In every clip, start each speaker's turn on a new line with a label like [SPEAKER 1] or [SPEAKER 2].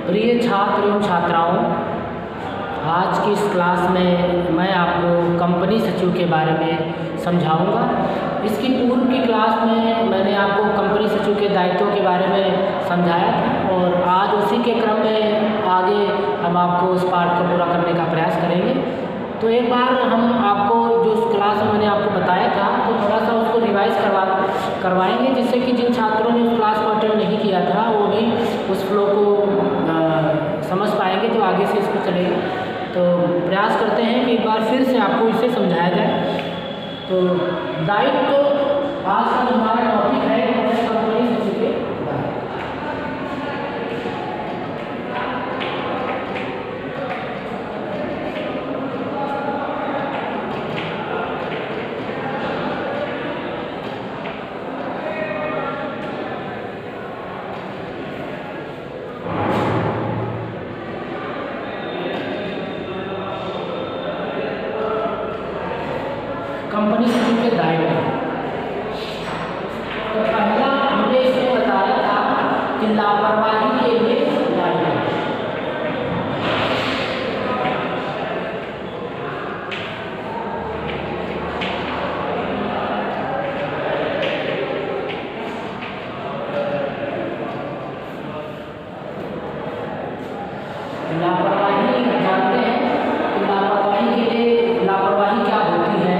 [SPEAKER 1] प्रिय छात्र एवं छात्राओं, आज की इस क्लास में मैं आपको कंपनी सचिव के बारे में समझाऊंगा। इसकी पूर्व की क्लास में मैंने आपको कंपनी सचिव के दायित्वों के बारे में समझाया था और आज उसी के क्रम में आगे हम आपको उस पाठ को पूरा करने का प्रयास करेंगे। तो एक बार हम आपको जो उस क्लास में मैंने आपको बताया था तो थोड़ा सा उसको रिवाइज करवाएंगे, जिससे कि जिन छात्रों ने उस क्लास को अटेंड नहीं किया था वो भी उस फ्लो को समझ पाएंगे जो आगे से इसको चलेगा। तो प्रयास करते हैं कि एक बार फिर से आपको इसे समझाया जाए। तो दायित्व तो आज का जो हमारा टॉपिक है कंपनी सचिव के बारे में। कंपनी सचिव के दायित्व, तो पहला हमने इसमें बताया था कि लापरवाही के लिए दायित्व। लापरवाही जानते हैं कि लापरवाही के लिए लापरवाही क्या होती है।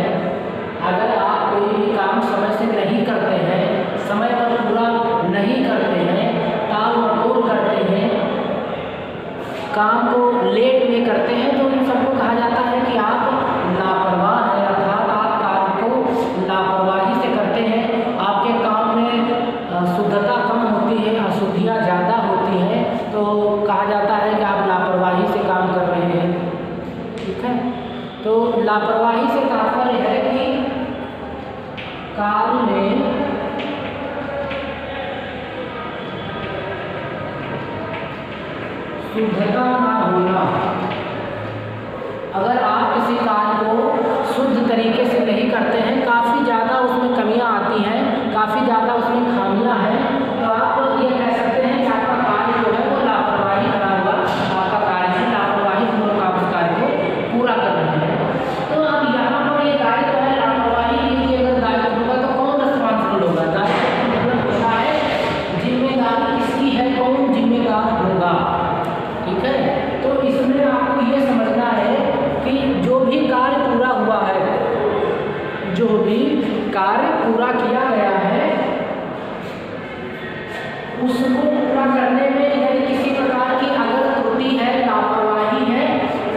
[SPEAKER 1] अगर आप कोई भी काम समय से नहीं करते हैं, समय पर पूरा नहीं करते हैं, टाल मटोल करते हैं, काम को लेट में करते हैं, तो इन सबको कहा जाता है कि आप लापरवाह हैं, अर्थात आप काम को लापरवाही से करते हैं। आपके काम में शुद्धता कम होती है, अशुद्धियाँ ज़्यादा होती हैं, तो कहा जाता है कि आप लापरवाही से काम कर रहे हैं। ठीक है, तो लापरवाही से तात्पर्य है कि कार्य में शुद्धता ना होना। अगर आप किसी कार्य को शुद्ध तरीके से नहीं करते हैं, काफ़ी ज़्यादा उसमें कमियां आती हैं, काफ़ी ज़्यादा उसमें खामियां हैं, तो आप ये कह सकते हैं कि आपका कार्य जो है वो लापरवाही करा हुआ आपका कार्य है, लापरवाही पूर्वक आप उस कार्य को पूरा कर रहे हैं। तो अब यहाँ पर ये दायित्व है लापरवाही की। अगर दायित्व होगा तो कौन रिस्पॉन्सिबल होगा? दायित्व मतलब होता है जिम्मेदारी किसकी है, कौन जिम्मेदार होगा। ठीक है, तो इसमें आपको ये समझना है कि जो भी कार्य पूरा हुआ है, जो भी कार्य पूरा किया गया है, उसको पूरा करने में यदि किसी प्रकार की अगर त्रुटि है, लापरवाही है,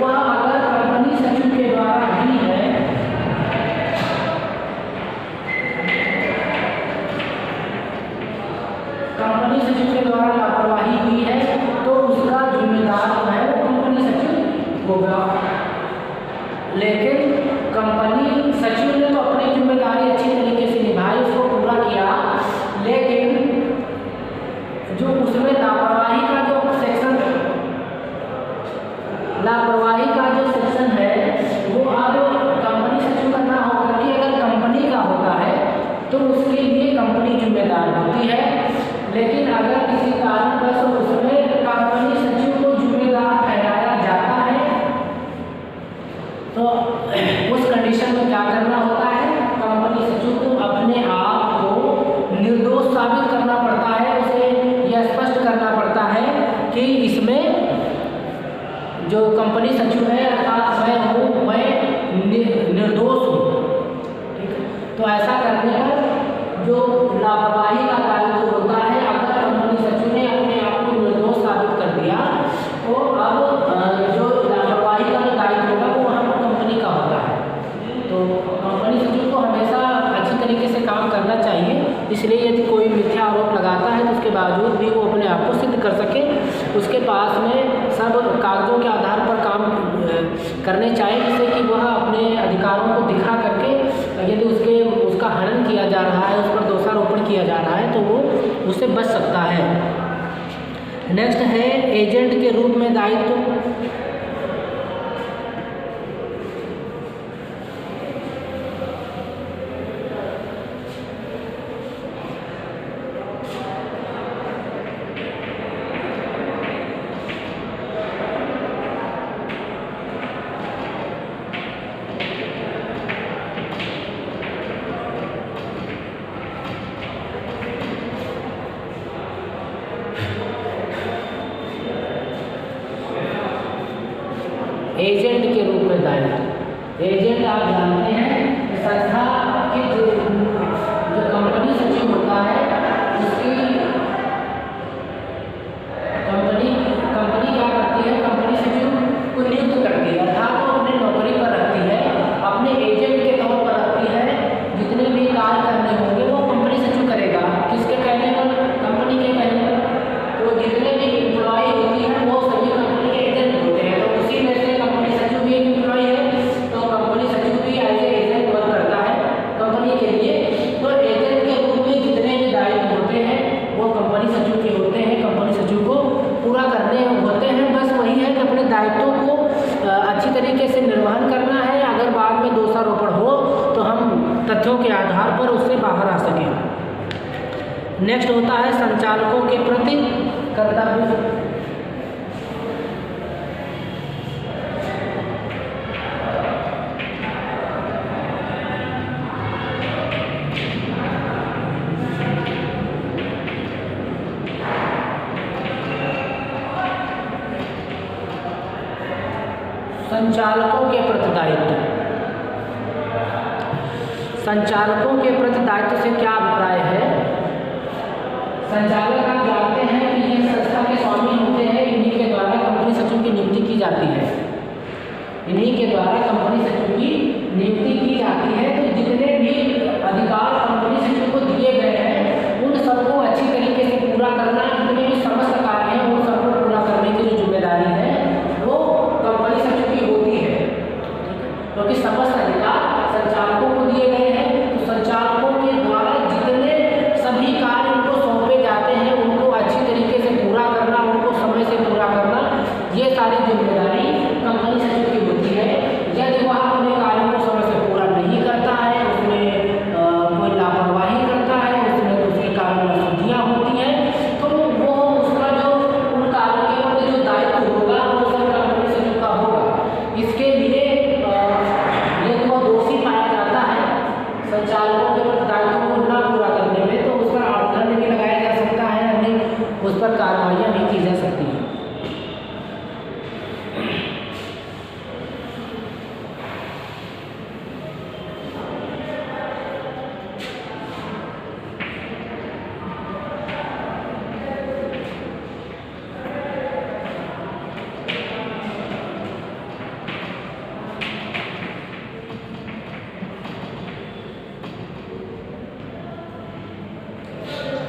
[SPEAKER 1] वह अगर कंपनी सचिव के द्वारा हुई है, कंपनी सचिव के द्वारा लापरवाही हुई है, तो उसका जिम्मेदार जो है वो कंपनी सचिव होगा। लेकिन कंपनी सचिव ने तो अपनी जिम्मेदारी अच्छी तरीके से निभाई, उसको पूरा किया, लेकिन जो उसमें लापरवाही का जो सेक्शन है वो अब कंपनी सचिव का ना होकर के अगर कंपनी का होता है तो उसके लिए कंपनी जिम्मेदार होती है। लेकिन अगर किसी कारणवश उसमें कंपनी सचिव को जिम्मेदार ठहराया जाता है तो उस कंडीशन में क्या करना होता है? कंपनी सचिव को अपने आप को निर्दोष साबित करना पड़ता है। उसे यह स्पष्ट करना पड़ता है कि इसमें जो कंपनी सचिव है अर्थात मैं निर्दोष हूँ। ठीक है, तो ऐसा करने पर जो लापरवाही का दायित्व होता है, अगर कंपनी सचिव ने अपने आप को निर्दोष साबित कर दिया तो अब जो लापरवाही का जो दायित्व होगा वो वहाँ पर कंपनी का होता है। तो कंपनी सचिव को हमेशा अच्छी तरीके से काम करना चाहिए। इसलिए यदि कोई मिथ्या आरोप लगाता है तो उसके बावजूद भी वो अपने आप को सिद्ध कर सके, उसके पास में सब कागजों के आधार पर काम करने चाहिए, जिससे कि वह अपने अधिकारों को दिखा करके यदि उसका हनन किया जा रहा है, उस पर दोषारोपण किया जा रहा है तो वो उससे बच सकता है। नेक्स्ट है एजेंट के रूप में दायित्व। आप जानते हैं कि संस्था के जो कंपनी सचिव होता है उसकी कंपनी क्या करती है, कंपनी सचिव को नियुक्त करती है, अर्थात वो अपने नौकरी पर रखती है, अपने एजेंट के तौर पर रखती है। जितने भी कार्य करने होंगे वो कंपनी सचिव करेगा, किसके कहने पर, कंपनी के कहने पर। तो जितने भी एम्प्लॉय होती हैं वो सभी कंपनी के एजेंट होते हैं, तो उसी में से कंपनी सचिव भी एक एम्प्लॉय है, तो कंपनी सचिव भी एज ए एजेंट वर्क करता है कंपनी के लिए। तो एजेंट के रूप में जितने भी दायित्व होते हैं वो कंपनी सचिव के होते हैं, कंपनी सचिव को पूरा करने होते हैं। बस वही है कि अपने दायित्वों को अच्छी तरीके से निर्वहन करना है, अगर बाद में दोषारोपण हो तो हम तथ्यों के आधार पर उससे बाहर आ सकें। नेक्स्ट होता है संचालकों के प्रति कर्तव्य। संचालकों के प्रति दायित्व, संचालकों के प्रति दायित्व से क्या अभिप्राय है। संचालक आप जानते हैं कि ये संस्था के स्वामी होते हैं, इन्हीं के द्वारा कंपनी सचिव की नियुक्ति की जाती है, इन्हीं के द्वारा कंपनी सचिव की नियुक्ति की जाती है। तो जितने भी अधिकार कंपनी सचिव को दिए गए हैं उन सबको अच्छी तरीके से पूरा करना, जितने भी समस्त कार्य हैं उन सबको पूरा करने की जो जिम्मेदारी है वो कंपनी सचिव की होती है, क्योंकि समस्त अधिकार संचालकों को दिए गए हैं। तो संचालकों के द्वारा जितने सभी कार्य उनको सौंपे जाते हैं उनको अच्छी तरीके से पूरा करना, उनको समय से पूरा करना, ये सारी जिम्मेदारी कंपनी सचिव की होती है। यदि वह अपने कार्यों को समय से पूरा नहीं करता है, उसमें कोई लापरवाही करता है, उसमें उसके कार्यों में अशुद्धियाँ होती हैं, तो वो उसका जो उन कार्यों के प्रति जो दायित्व होगा वो सब कंपनी सचिव का होगा। इसके लिए यदि वो दोषी पाया जाता है संचालकों के प्रति दायित्व को न पूरा करने में, तो उस पर आर्दंड भी लगाया जा सकता है, अन्य उस पर कार्रवाइयाँ भी की जा सकती हैं।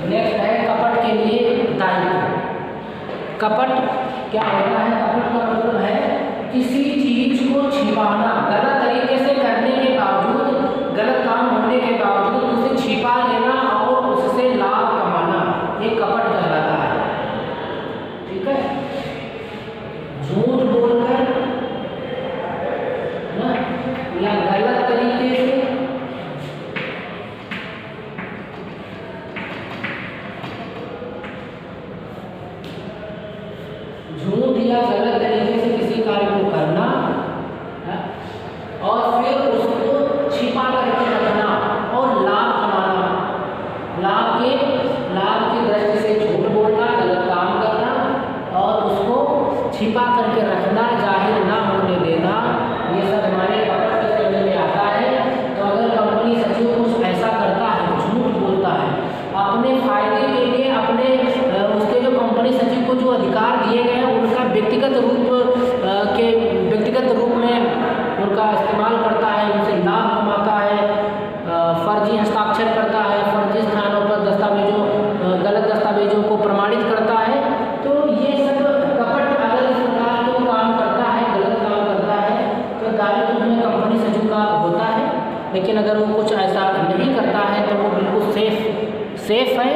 [SPEAKER 1] नेक्स्ट है कपट के लिए दायित्व। कपट क्या होता है, कपट का मतलब है किसी चीज को छिपाना, गलत तरीके से करने के बावजूद, गलत काम होने के बावजूद उसे छिपा लेना और उससे लाभ कमाना, ये कपट कहलाता है। ठीक है, झूठ बोलकर ना या गलत तरीके से झूठ या गलत तरीके से किसी कार्य को करना और फिर उसको छिपा करके रखना और लाभ कमाना, लाभ की दृष्टि से झूठ बोलना, गलत काम करना और उसको छिपा करके रखना, जाहिर ना होने देना, ये सब हमारे कपट के श्रेणी में आता है। तो अगर कंपनी सचिव कुछ ऐसा करता है, झूठ बोलता है अपने फायदे के लिए, अपने उसके जो कंपनी सचिव को जो अधिकार दिए गए हैं उनका व्यक्तिगत रूप में उनका इस्तेमाल करता है, उनसे लाभ कमाता है, फर्जी हस्ताक्षर करता है, फर्जी स्थानों पर गलत दस्तावेजों को प्रमाणित करता है, तो ये सब कपट अगर इस प्रकार जो काम करता है, गलत काम करता है, तो दायित्व उसमें कंपनी सचिव का होता है। लेकिन अगर वो कुछ ऐसा नहीं करता है तो वो बिल्कुल सेफ है,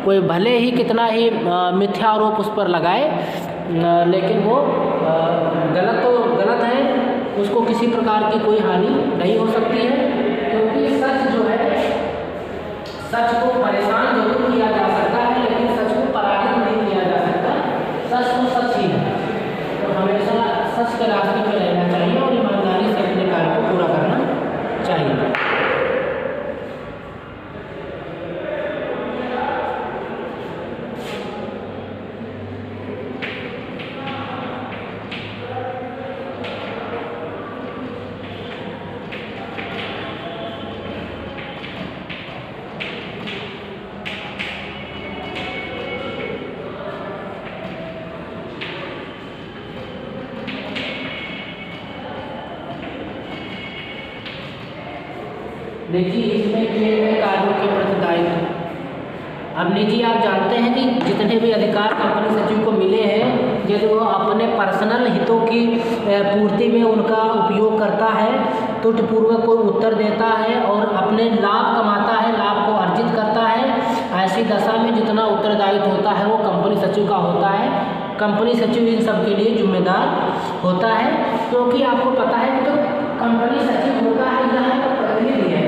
[SPEAKER 1] कोई भले ही कितना ही मिथ्या आरोप उस पर लगाए, लेकिन वो गलत है, उसको किसी प्रकार की कोई हानि नहीं हो सकती है, क्योंकि सच जो है, सच को परेशान जरूर किया जा सकता है लेकिन सच को पराजित नहीं किया जा सकता। सच तो सच ही है, तो हमेशा सच के रास्ते पर रहना चाहिए और ईमानदारी से अपने कार्य को पूरा करना चाहिए। निजी इसमें किए गए कार्यों के प्रति दायित्व। अब निजी आप जानते हैं कि जितने भी अधिकार कंपनी सचिव को मिले हैं, यदि वो अपने पर्सनल हितों की पूर्ति में उनका उपयोग करता है, त्रुटिपूर्वक कोई उत्तर देता है और अपने लाभ कमाता है, लाभ को अर्जित करता है, ऐसी दशा में जितना उत्तरदायित्व होता है वो कंपनी सचिव का होता है। कंपनी सचिव इन सब के लिए जिम्मेदार होता है, क्योंकि आपको पता है कि तो कंपनी सचिव होता है यहाँ का प्रतिनिधि है,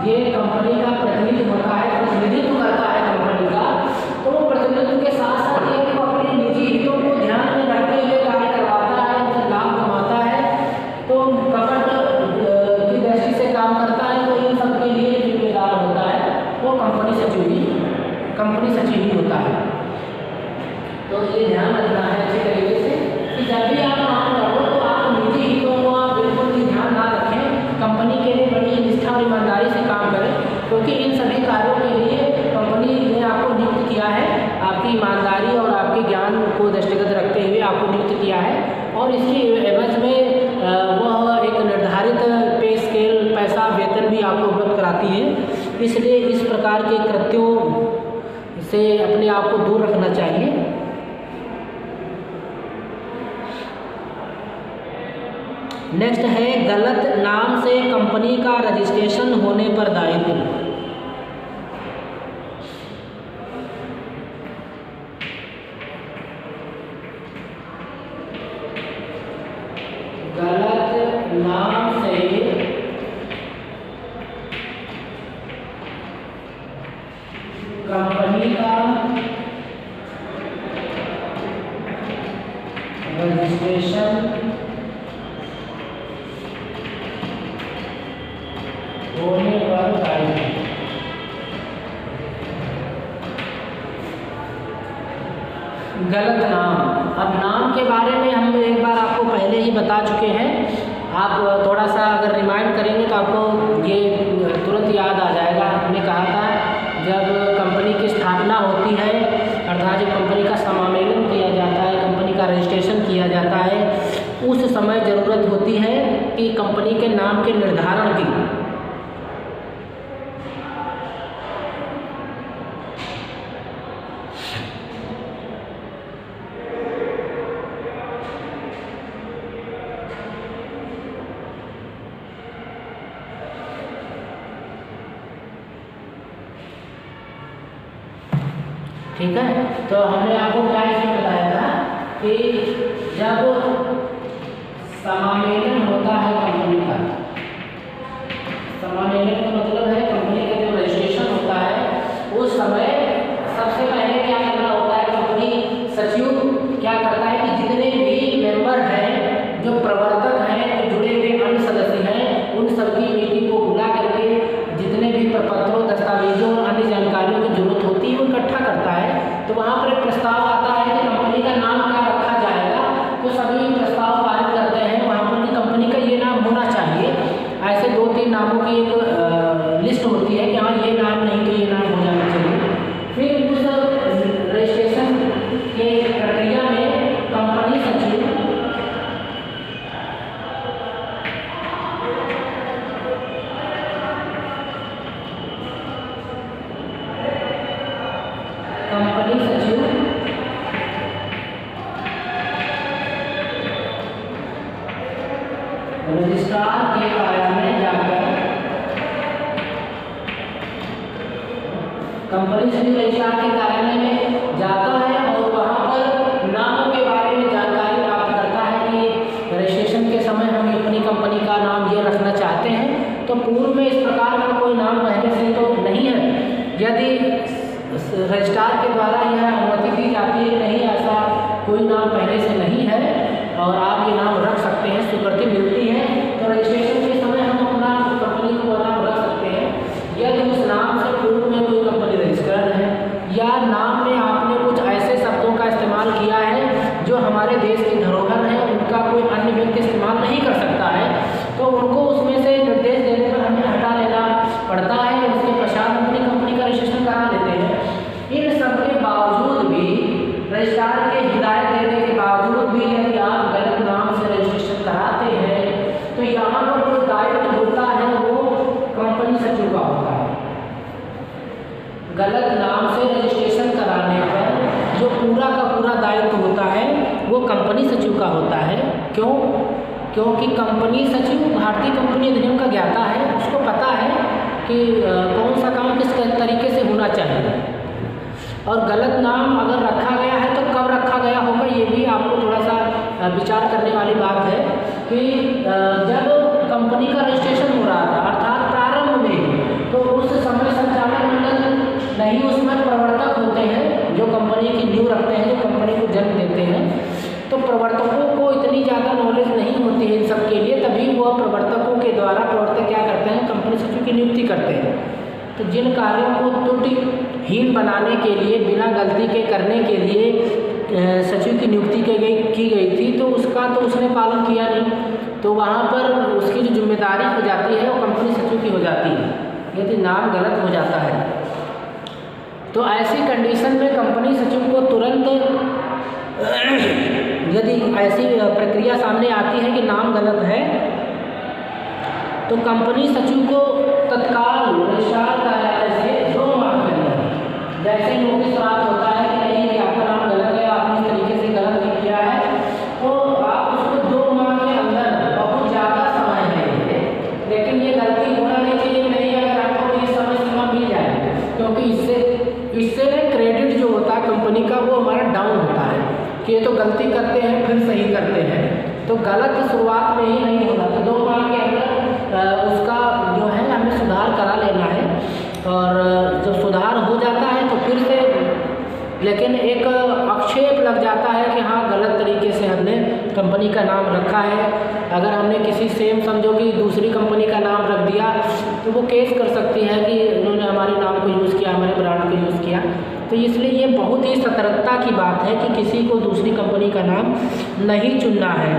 [SPEAKER 1] ये कंपनी का प्रतिनिधि होता है, प्रतिनिधित्व करता है कंपनी का। तो वो प्रतिनिधित्व के साथ साथ ये कि वो अपने निजी हितों को ध्यान में रखते हुए कार्य करवाता है, उससे लाभ कमाता है, तो कपट की दृष्टि से काम करता है, तो इन सब के लिए जिम्मेदार होता है वो कंपनी सचिव ही होता है। तो ये ध्यान रखना है अच्छी तरीके से कि जब भी आप काम करो तो आप निजी हितों को आप बिल्कुल भी ध्यान ना रखें, कंपनी के लिए बड़ी निष्ठा और ईमानदारी से काम करें, क्योंकि इन सभी कार्यों के लिए कंपनी ने आपको नियुक्त किया है, आपकी ईमानदारी और आपके ज्ञान को दृष्टिगत रखते हुए आपको नियुक्त किया है, और इसकी एवज में वह एक निर्धारित पे स्केल पैसा वेतन भी आपको उपलब्ध कराती है। इसलिए इस प्रकार के कृत्यों से अपने आप को दूर रखना चाहिए। नेक्स्ट है गलत नाम से कंपनी का रजिस्ट्रेशन होने पर दायित्व। गलत नाम से कंपनी का रजिस्ट्रेशन होने पर दायित्व। गलत नाम, अब नाम के बारे में हम एक बार आपको पहले ही बता चुके हैं, आप थोड़ा सा अगर रिमाइंड करेंगे तो आपको ये तुरंत याद आ जाएगा। हमने कहा था जब कंपनी की स्थापना होती है, अर्थात जब कंपनी का समामेलन किया जाता है, कंपनी का रजिस्ट्रेशन किया जाता है, उस समय ज़रूरत होती है कि कंपनी के नाम के निर्धारण की। ठीक है, तो हमने आपको क्या इसमें बताया था कि जब समामेलन होता है कंपनी का, समामेलन का मतलब है कंपनी का जो रजिस्ट्रेशन होता है उस समय सबसे पहले क्या करना होता है, कंपनी सचिव क्या करता है कि जितने भी मेंबर हैं, जो प्रवर्तक हैं, जो जुड़े हुए अन्य सदस्य हैं, उन सबकी मीटिंग को बुला करके जितने भी प्रपत्रों, दस्तावेजों और अन्य जानकारियों की जरूरत होती है वो इकट्ठा करता है। तो वहाँ पर एक प्रस्ताव आता है कि कंपनी का नाम क्या रखा जाएगा, तो सभी प्रस्ताव पारित करते हैं वहाँ पर कि कंपनी का ये नाम होना चाहिए। ऐसे 2-3 नामों की एक लिस्ट होती है कि हाँ ये नाम नहीं तो ये नाम हो जाना चाहिए। फिर उस रजिस्ट्रेशन के प्रक्रिया में कंपनी सचिव रजिस्ट्रार के कार्यालय जाकर कंपनी सचिव रजिस्ट्रार के कार्यालय में जाता है और वहाँ पर नामों के बारे में जानकारी प्राप्त करता है कि रजिस्ट्रेशन के समय हम अपनी कंपनी का नाम ये रखना चाहते हैं। तो पूर्व में इस प्रकार का कोई नाम पहले से तो नहीं है, यदि रजिस्ट्रार के द्वारा यह अनुमति दी जाती है नहीं ऐसा कोई नाम पहले से नहीं है और आप ये नाम रख सकते हैं, स्वीकृति मिलती है, तो रजिस्ट्रेशन के समय हम अपना कंपनी को नाम रख सकते हैं। यदि उस नाम से पूर्व में कोई कंपनी रजिस्टर्ड है या नाम में आपने कुछ ऐसे शब्दों का इस्तेमाल किया है जो हमारे देश की धरोहर है, उनका कोई अन्य व्यक्ति इस्तेमाल नहीं कर सकता है, तो उनको उसमें से निर्देश देने पर हमें हटा लेना पड़ता है। उसके पश्चात अपनी कंपनी का रजिस्ट्रेशन करा लेते हैं। इन सब के बावजूद भी, रजिस्ट्रार के हिदायत देने के बावजूद भी यदि आप गलत नाम से रजिस्ट्रेशन कराते गलत नाम से रजिस्ट्रेशन कराने पर जो पूरा का पूरा दायित्व होता है वो कंपनी सचिव का होता है। क्यों? क्योंकि कंपनी सचिव भारतीय कंपनी अधिनियम का ज्ञाता है, उसको पता है कि कौन सा काम किस तरीके से होना चाहिए। और गलत नाम अगर रखा गया है तो कब रखा गया होगा, ये भी आपको थोड़ा सा विचार करने वाली बात है कि जब कंपनी का रजिस्ट्रेशन हो रहा था अर्थात प्रारंभ में, तो उस समय संचालक मंडल नहीं उसमें प्रवर्तक होते हैं जो कंपनी की नींव रखते हैं, जो कंपनी को जन्म देते हैं। तो प्रवर्तकों को इतनी ज़्यादा नॉलेज नहीं होती है इन सब के लिए, तभी वह प्रवर्तकों के द्वारा प्रवर्तक क्या करते हैं, कंपनी सचिव की नियुक्ति करते हैं। तो जिन कार्यों को त्रुटिहीन बनाने के लिए, बिना गलती के करने के लिए सचिव की नियुक्ति की गई थी, तो उसका तो उसने पालन किया नहीं, तो वहाँ पर उसकी जो जिम्मेदारी हो जाती है वो कंपनी सचिव की हो जाती है, यदि नाम गलत हो जाता है। तो ऐसी कंडीशन में कंपनी सचिव को तुरंत, यदि ऐसी प्रक्रिया सामने आती है कि नाम गलत है, तो कंपनी सचिव को तत्काल रजिस्ट्रार कार्यालय से 2 माह के अंदर जैसे नोटिस प्राप्त होता है कि नहीं कि आपका नाम गलत है, आपने इस तरीके से गलत नहीं किया है, तो आप उसको 2 माह के अंदर, बहुत ज़्यादा समय है लेकिन ये गलती होना नहीं चाहिए, नहीं अगर आपको ये समय सीमा मिल जाए, क्योंकि इससे क्रेडिट जो होता है कंपनी का वो हमारा डाउन होता है कि ये तो गलती करते हैं फिर सही करते हैं, तो गलत शुरुआत में ही नहीं होना। तो 2 माह के अंदर उसका जो है हमें सुधार करा लेना है, और जब सुधार हो जाता है तो फिर से, लेकिन एक आक्षेप लग जाता है कि हाँ गलत तरीके से हमने कंपनी का नाम रखा है। अगर हमने किसी सेम समझो कि दूसरी कंपनी का नाम रख दिया तो वो केस कर सकती है कि उन्होंने हमारे नाम को यूज़ किया, हमारे ब्रांड को यूज़ किया। तो इसलिए ये बहुत ही सतर्कता की बात है कि किसी को दूसरी कंपनी का नाम नहीं चुनना है।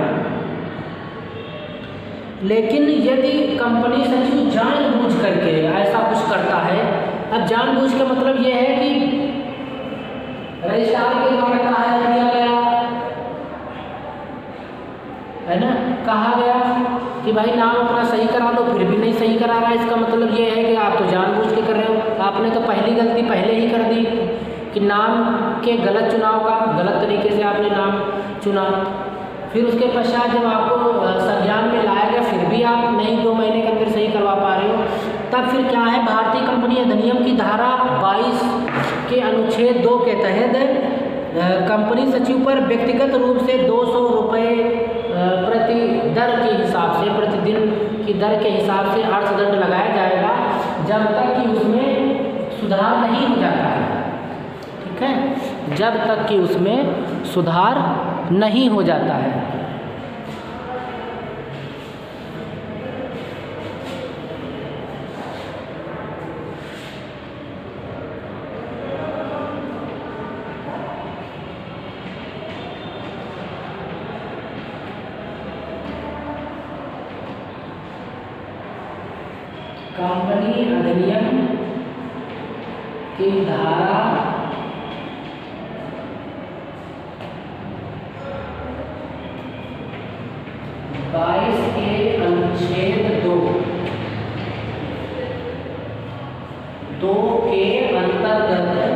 [SPEAKER 1] लेकिन यदि कंपनी सचिव जानबूझ करके ऐसा कुछ करता है, अब जानबूझ का मतलब ये है कि रजिस्ट्रार के द्वारा कहा दिया गया है ना, कहा गया कि भाई नाम अपना सही करा लो, फिर भी नहीं सही करा रहा है, इसका मतलब ये है कि आप तो जानबूझ के कर रहे हो। आपने तो पहली गलती पहले ही कर दी कि नाम के गलत चुनाव का, गलत तरीके से आपने नाम चुना। फिर उसके पश्चात जब आपको संज्ञान में लाया गया फिर भी आप नहीं 2 महीने के अंदर सही करवा पा रहे हो, तब फिर क्या है, भारतीय कंपनी अधिनियम की धारा 22 के अनुच्छेद 2 के तहत कंपनी सचिव पर व्यक्तिगत रूप से 200 रुपये प्रति दर के हिसाब से, प्रतिदिन की दर के हिसाब से अर्थदंड लगाया जाएगा जब तक कि उसमें सुधार नहीं हो जाता है। ठीक है, जब तक कि उसमें सुधार नहीं हो जाता है। कंपनी अधिनियम की धारा 22 के अनुच्छेद 2 के अंतर्गत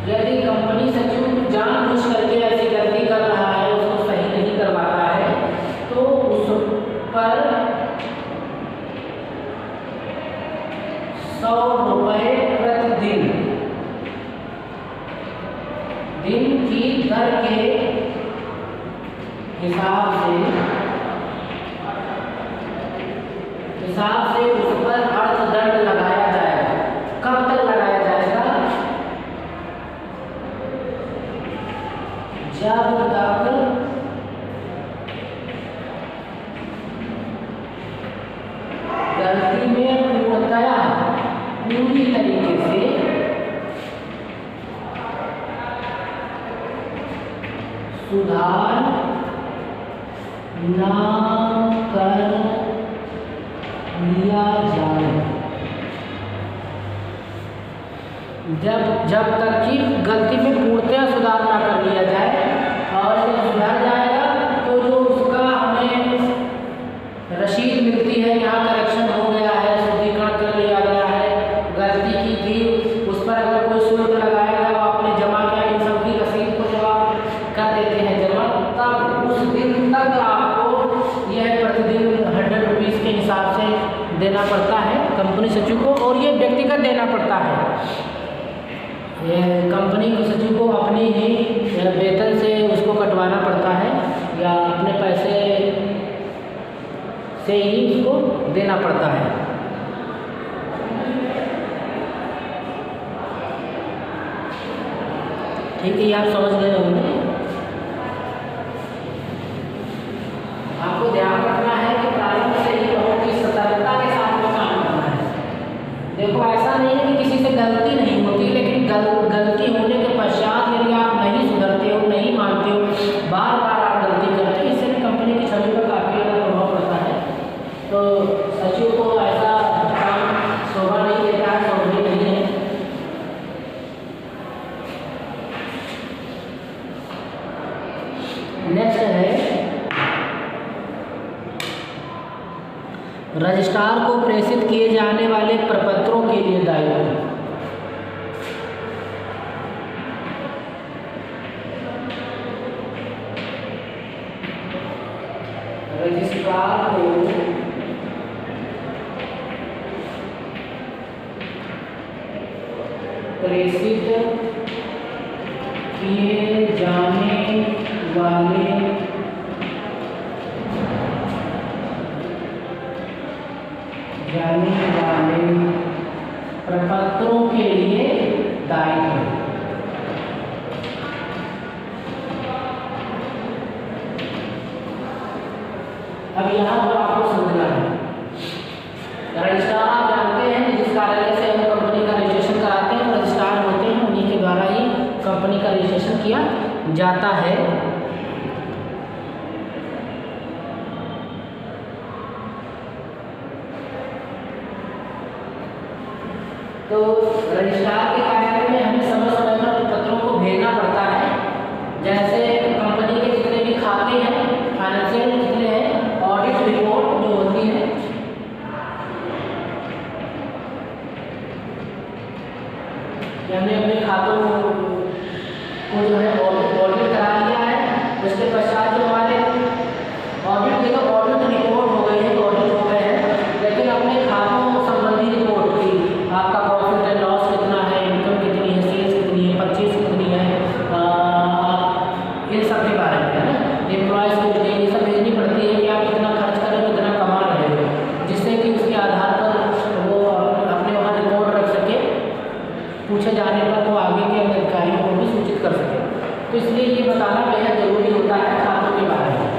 [SPEAKER 1] यदि कंपनी सचिव जानबूझ करके ऐसी गलती कर रहा है, उसको सही नहीं करवाता है, तो उस पर 100 रुपये प्रतिदिन दिन की दर के हिसाब से उस पर अर्थदंड लगाया जाएगा। कब तक लगाया जाएगा? जब तक गलती में पूर्णतया पूरी तरीके से सुधार ना कर लिया जाए, जब तक कि गलती में पूर्णतया सुधार ना कर लिया जाए। और जब सुधार जाएगा तो जो उसका हमें रसीद मिलती है, यहाँ करेक्शन हो गया है, शुद्धिकरण कर लिया गया है, देना पड़ता है कंपनी सचिव को, और ये व्यक्तिगत देना पड़ता है। ये कंपनी के सचिव को अपनी ही वेतन से उसको कटवाना पड़ता है या अपने पैसे से ही उसको देना पड़ता है। ठीक है, ये आप समझ गए होंगे। आपको ध्यान रखना है कि प्रारंभ से ही बहुत ही सतर्कता के साथ में काम करना है। देखो, ऐसा नहीं है कि किसी से गलती नहीं होती, लेकिन गलती होने के पश्चात यदि आप नहीं सुधरते हो, नहीं मानते हो, बार बार आप गलती करते हो, इससे भी कंपनी की छवि पर काफ़ी ज़्यादा प्रभाव पड़ता है। तो सचिव को ऐसा काम शोभा नहीं देता है, शोभनीय नहीं है। नेक्स्ट है रजिस्ट्रार को प्रेषित किए जाने वाले प्रपत्रों के लिए दायित्व। रजिस्ट्रार को प्रेषित किए जाने वाले प्रपत्रों के लिए दायित्व। अब यहाँ पर आपको समझना है, रजिस्ट्रार आप जानते हैं कि जिस कार्यालय से हम कंपनी का रजिस्ट्रेशन कराते हैं, रजिस्ट्रार होते हैं, उन्हीं के द्वारा ही कंपनी का रजिस्ट्रेशन किया जाता है। तो रजिस्ट्रार के कार्यालय में हमें समय समय पर पत्रों को भेजना पड़ता है। जैसे कंपनी के जितने भी खाते हैं, फाइनेंशियल जितने हैं, ऑडिट रिपोर्ट जो होती है, कि हमने अपने खातों को जो है ऑडिट करा लिया है, उसके पश्चात जो हमारे ऑडिट की तो ऑडिट रिपोर्ट हो गई है, तो ऑडिट हो गए हैं, लेकिन अपने खातों संबंधी रिपोर्ट की, आपका प्रॉफिट एंड लॉस कितना है, इनकम कितनी है, सेल्स कितनी है, परचेज कितनी है, इन सब के बारे में है ना, एम्प्लॉयज़ को डिटेल ये सब भेजनी पड़ती है कि आप कितना खर्च कर रहे हो, कितना कमा रहे हो, जिससे कि उसके आधार पर वो अपने वहाँ रिपोर्ट रख सके, पूछे जाने पर वो आगे के अधिकारियों को भी सूचित कर सके। तो इसलिए ये बताना बेहद जरूरी होता है खातों के बारे में।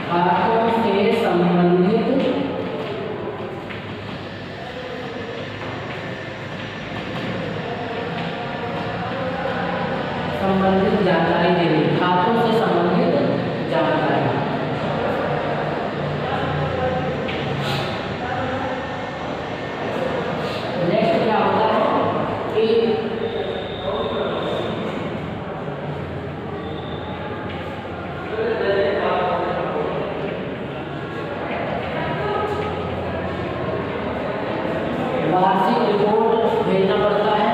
[SPEAKER 1] खातों से संबंधित जानकारी देनी, खातों से संबंधित जानकारी। नेक्स्ट क्या होता है कि वार्षिक रिपोर्ट भेजना पड़ता है,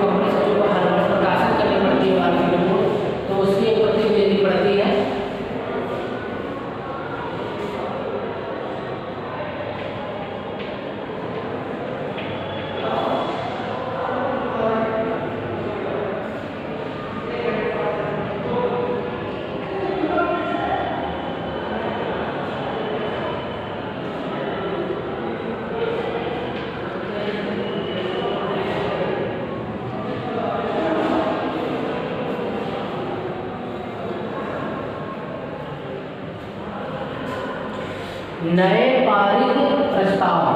[SPEAKER 1] कंपनी सचिव को हर वर्ष प्रकाशित करनी पड़ती है वार्षिक रिपोर्ट, तो उसकी एक प्रति देनी पड़ती है। नए पारित प्रस्ताव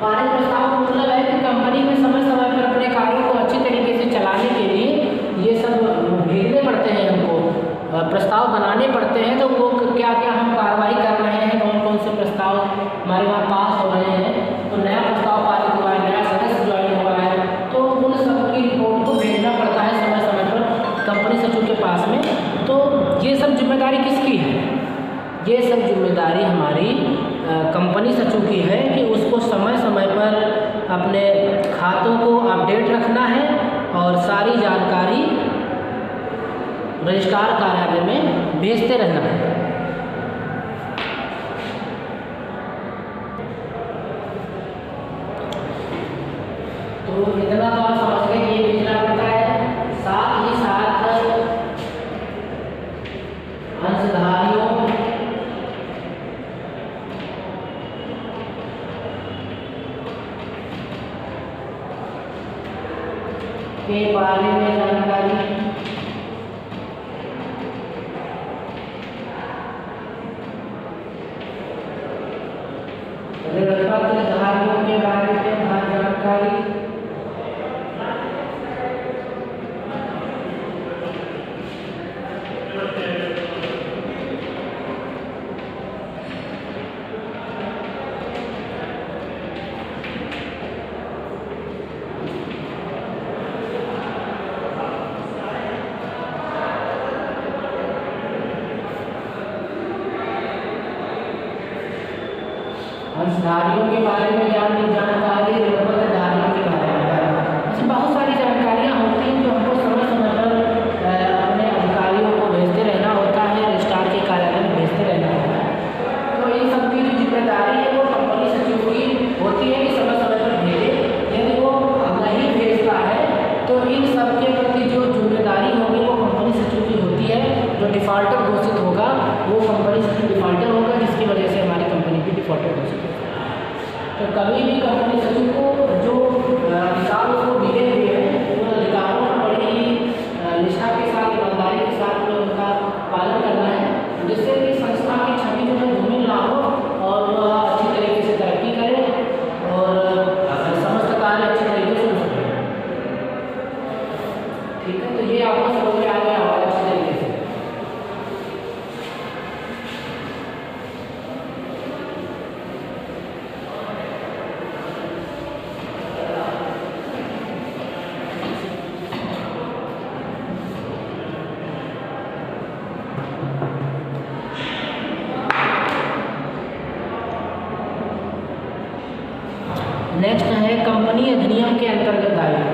[SPEAKER 1] का मतलब है कि कंपनी में समय समय पर अपने कार्यों को अच्छी तरीके से चलाने के लिए ये सब भेजने पड़ते हैं, हमको प्रस्ताव बनाने पड़ते हैं। तो वो क्या क्या हम कार्रवाई कर रहे हैं, कौन कौन से प्रस्ताव हमारे वहाँ पास हो रहे हैं, तो नया प्रस्ताव पारित हुआ है, नया सदस्य ज्वाइन हुआ है, तो उन सब की रिपोर्ट को भेजना पड़ता है समय समय पर कंपनी सचिव के पास में। तो ये सब जिम्मेदारी किसकी है? ये सब जिम्मेदारी हमारी कंपनी सचिव की है कि उसको समय समय पर अपने खातों को अपडेट रखना है और सारी जानकारी रजिस्ट्रार कार्यालय में भेजते रहना है। तो इतना तो आप समझ गए ये भेजना पड़ता है। साथ ही साथ अंशधारियों के बारे में जानकारी, ऋणपत्रधारियों के बारे में जानकारी, अंशधारियों के बारे में जानकारी, ऋणपत्रधारियों के बारे में जानकारी। ऐसी बहुत सारी जानकारियाँ होती हैं जो हमको समय समय पर अपने अधिकारियों को भेजते रहना होता है, रजिस्ट्रार के कार्यालय में भेजते रहना होता है। तो इन सब की जो जिम्मेदारी है वो कंपनी सचिव की होती है कि समय समय पर भेजे। यदि वो नहीं भेजता है तो इन सब के प्रति जो जिम्मेदारी होगी वो कंपनी सचिव की होती है। जो डिफॉल्टर घोषित होगा वो कंपनी सचिव डिफॉल्टर होगा, जिसकी वजह से हमारी कंपनी भी डिफॉल्टर घोषित होगी। तो कभी भी कंपनी सचिव को जो अधिकार उसको मिले हुए हैं उन अधिकारों का बड़ी ही निष्ठा के साथ, ईमानदारी के साथ उनका पालन करना है, जिससे कि संस्था की छवि जो है धूमिल ना हो और वह अच्छी तरीके से तरक्की करे और समस्त कार्य अच्छी तरीके से हो सके। ठीक है, तो ये आपको समझ में आ गया होगा अच्छी तरीके से। नेक्स्ट है कंपनी अधिनियम के अंतर्गत दायित्व।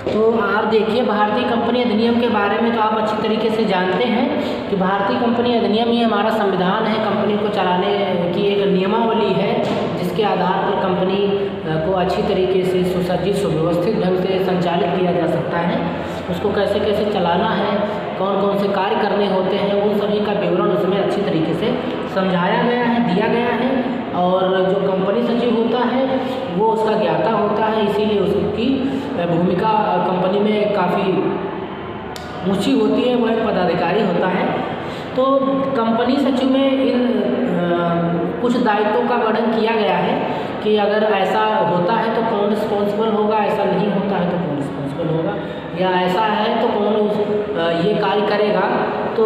[SPEAKER 1] तो आप देखिए भारतीय कंपनी अधिनियम के बारे में तो आप अच्छी तरीके से जानते हैं कि भारतीय कंपनी अधिनियम ही हमारा संविधान है। कंपनी को चलाने की एक नियमावली है जिसके आधार पर कंपनी को अच्छी तरीके से सुसज्जित सुव्यवस्थित ढंग से संचालित किया जा सकता है। उसको कैसे कैसे चलाना है, कौन कौन से कार्य करने होते हैं, उन सभी का विवरण उसमें अच्छी तरीके से समझाया गया है, दिया गया है। और जो कंपनी सचिव होता है वो उसका ज्ञाता होता है, इसीलिए उसकी भूमिका कंपनी में काफ़ी ऊंची होती है, वो एक पदाधिकारी होता है। तो कंपनी सचिव में इन कुछ दायित्वों का वर्णन किया गया है कि अगर ऐसा होता है तो कौन रिस्पॉन्सिबल होगा, ऐसा नहीं होता है तो कौन रिस्पॉन्सिबल होगा, या ऐसा है तो कौन ये कार्य करेगा। तो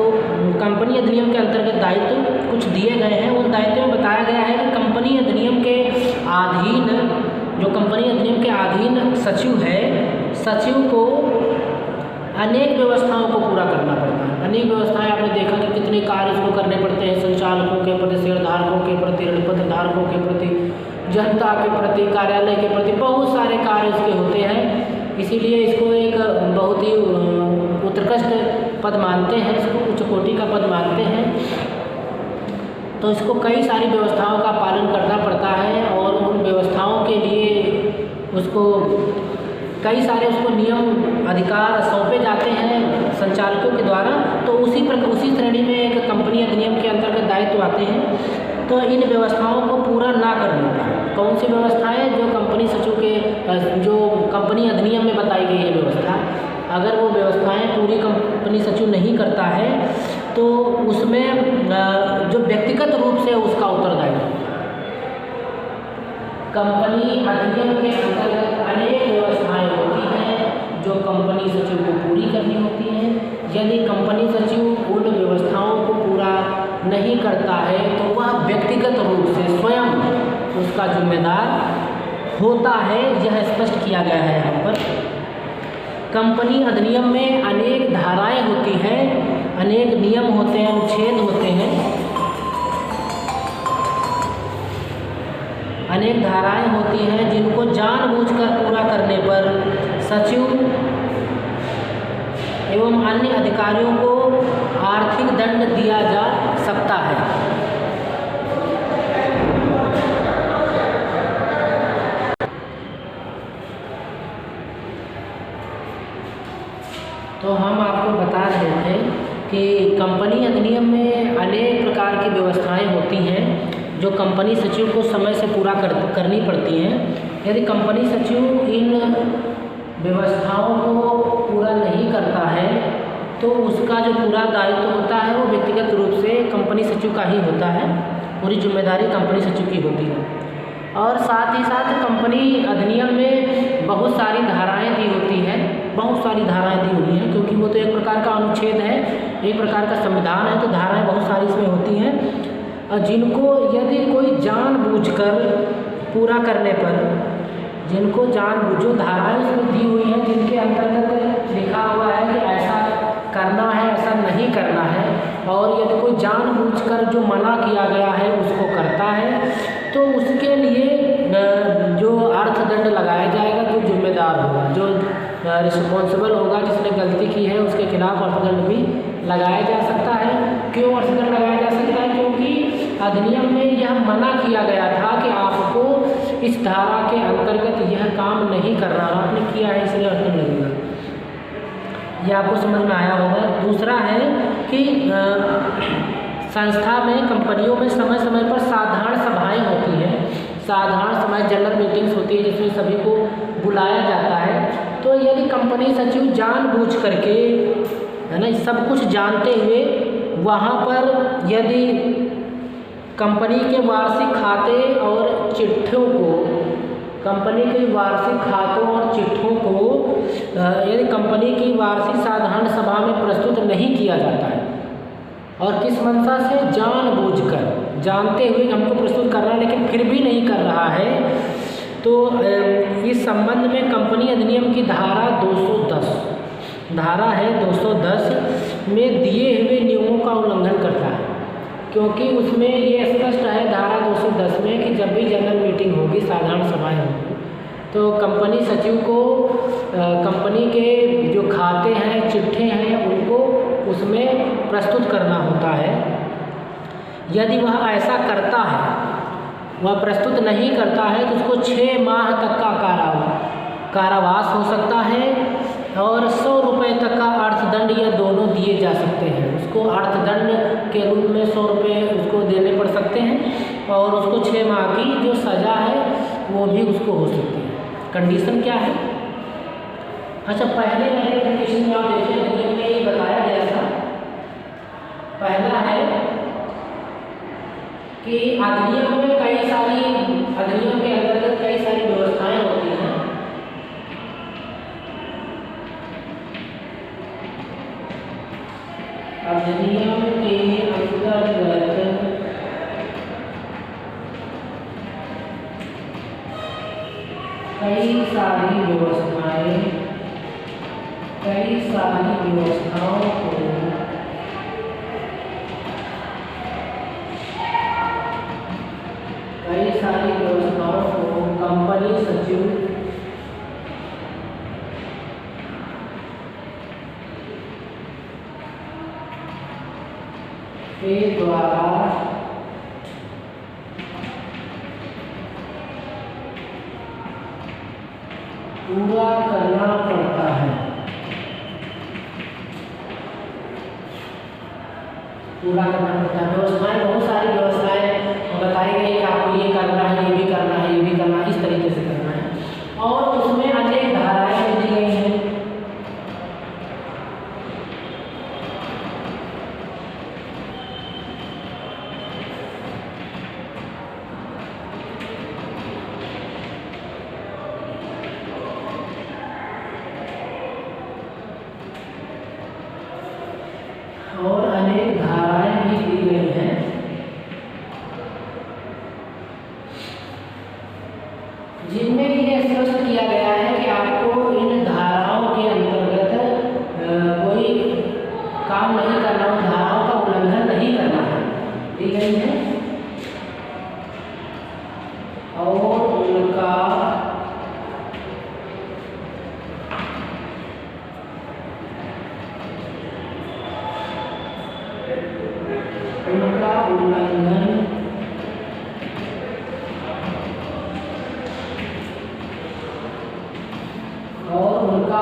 [SPEAKER 1] कंपनी अधिनियम के अंतर्गत दायित्व कुछ दिए गए हैं। उन दायित्वों में बताया गया है कि कंपनी अधिनियम के अधीन, जो कंपनी अधिनियम के अधीन सचिव है, सचिव को अनेक व्यवस्थाओं को पूरा करना पड़ता है। अनेक व्यवस्थाएं आपने देखा कि कितने कार्य इसको करने पड़ते हैं, संचालकों के प्रति, शेयरधारकों के प्रति, ऋणपत्र धारकों के प्रति, जनता के प्रति, कार्यालय के प्रति, बहुत सारे कार्य इसके होते हैं। इसीलिए इसको एक बहुत ही उत्कृष्ट पद मानते हैं, इसको उच्च कोटि का पद मानते हैं। तो इसको कई सारी व्यवस्थाओं का पालन करना पड़ता है और उन व्यवस्थाओं के लिए उसको कई सारे उसको नियम अधिकार सौंपे जाते हैं संचालकों के द्वारा। तो उसी श्रेणी में एक कंपनी अधिनियम के अंतर्गत दायित्व आते हैं। तो इन व्यवस्थाओं को पूरा ना करने पर कौन सी व्यवस्थाएं जो कंपनी सचिव के जो कंपनी अधिनियम में बताई गई है व्यवस्था, अगर वो व्यवस्थाएं पूरी कंपनी सचिव नहीं करता है तो उसमें जो व्यक्तिगत रूप से उसका उत्तरदायित्व होता है। कंपनी अधिनियम के अंतर्गत अनेक व्यवस्थाएं होती हैं जो कंपनी सचिव को पूरी करनी होती हैं। यदि कंपनी सचिव उन व्यवस्थाओं को पूरा नहीं करता है तो वह व्यक्तिगत रूप से स्वयं उसका जिम्मेदार होता है, यह स्पष्ट किया गया है यहाँ पर। कंपनी अधिनियम में अनेक धाराएं होती हैं, अनेक नियम होते हैं, अनुच्छेद होते हैं, अनेक धाराएं होती हैं जिनको जानबूझकर पूरा करने पर सचिव एवं अन्य अधिकारियों को आर्थिक दंड दिया जा सकता है। तो हम आपको बता रहे थे कि कंपनी अधिनियम में अनेक प्रकार की व्यवस्थाएं होती हैं जो कंपनी सचिव को समय से पूरा करनी पड़ती हैं। यदि कंपनी सचिव इन व्यवस्थाओं को पूरा नहीं करता है तो उसका जो पूरा दायित्व होता है वो व्यक्तिगत रूप से कंपनी सचिव का ही होता है, पूरी जिम्मेदारी कंपनी सचिव की होती है। और साथ ही साथ कंपनी अधिनियम में बहुत सारी धाराएं दी होती हैं, बहुत सारी धाराएं दी हुई हैं, क्योंकि वो तो एक प्रकार का अनुच्छेद है, एक प्रकार का संविधान है, तो धाराएं बहुत सारी इसमें होती हैं जिनको यदि कोई जानबूझकर पूरा करने पर, जिनको जो धाराएं उसमें दी हुई हैं जिनके अंतर्गत लिखा हुआ है कि ऐसा करना है, ऐसा नहीं करना है, और यदि कोई जानबूझकर जो मना किया गया है उसको करता है तो उसके लिए जो अर्थदंड लगाया जाएगा, जो जिम्मेदार होगा, जो रिस्पॉन्सिबल होगा, जिसने गलती की है, उसके खिलाफ अर्थदंड भी लगाया जा सकता है। क्यों अर्थदंड लगाया जा सकता है? क्योंकि अधिनियम में यह मना किया गया था कि आपको इस धारा के अंतर्गत यह काम नहीं करना, आपने किया है इसलिए अर्थदंड लगेगा। यह आपको समझ में आया होगा। दूसरा है कि संस्था में, कंपनियों में समय समय पर साधारण सभाएं होती हैं, साधारण सभाएं, जनरल मीटिंग्स होती है जिसमें सभी को बुलाया जाता है। तो यदि कंपनी सचिव जानबूझ करके, है ना, सब कुछ जानते हुए वहाँ पर यदि कंपनी के वार्षिक खाते और चिट्ठियों को, कंपनी के वार्षिक खातों और चिट्ठों को यदि कंपनी की वार्षिक साधारण सभा में प्रस्तुत नहीं किया जाता है, और किस मंशा से, जानबूझकर, जानते हुए हमको प्रस्तुत करना है लेकिन फिर भी नहीं कर रहा है, तो इस संबंध में कंपनी अधिनियम की धारा 210 धारा है 210 में दिए हुए नियमों का उल्लंघन करता है। क्योंकि उसमें ये स्पष्ट है धारा 210 में कि जब भी जनरल मीटिंग होगी, साधारण सभाएं होंगी, तो कंपनी सचिव को कंपनी के जो खाते हैं, चिट्ठे हैं, उनको उसमें प्रस्तुत करना होता है। यदि वह ऐसा करता है, वह प्रस्तुत नहीं करता है, तो उसको 6 माह तक का कारावास हो सकता है और 100 रुपये तक का अर्थदंड, या दोनों दिए जा सकते हैं। उसको अर्थदंड के रूप में 100 रुपये उसको देने पड़ सकते हैं, और उसको 6 माह की जो सज़ा है वो भी उसको हो सकती है। कंडीशन क्या है? अच्छा, पहले वाले कंडीशन में आप देखिए, नियम में ये बताया गया था। पहला है कि अधिनियम में कई सारी, अधिनियम के अंतर्गत कई सारी व्यवस्थाएं होती हैं। अधिनियम के अंतर्गत कई सारी व्यवस्थाओं को कंपनी सचिव के द्वारा पूरा करना पड़ता है। पूरा करना पड़ता है। व्यवस्थाएं, बहुत सारी व्यवस्थाएं बताई गई कि आपको ये करना है, ये भी करना है, ये भी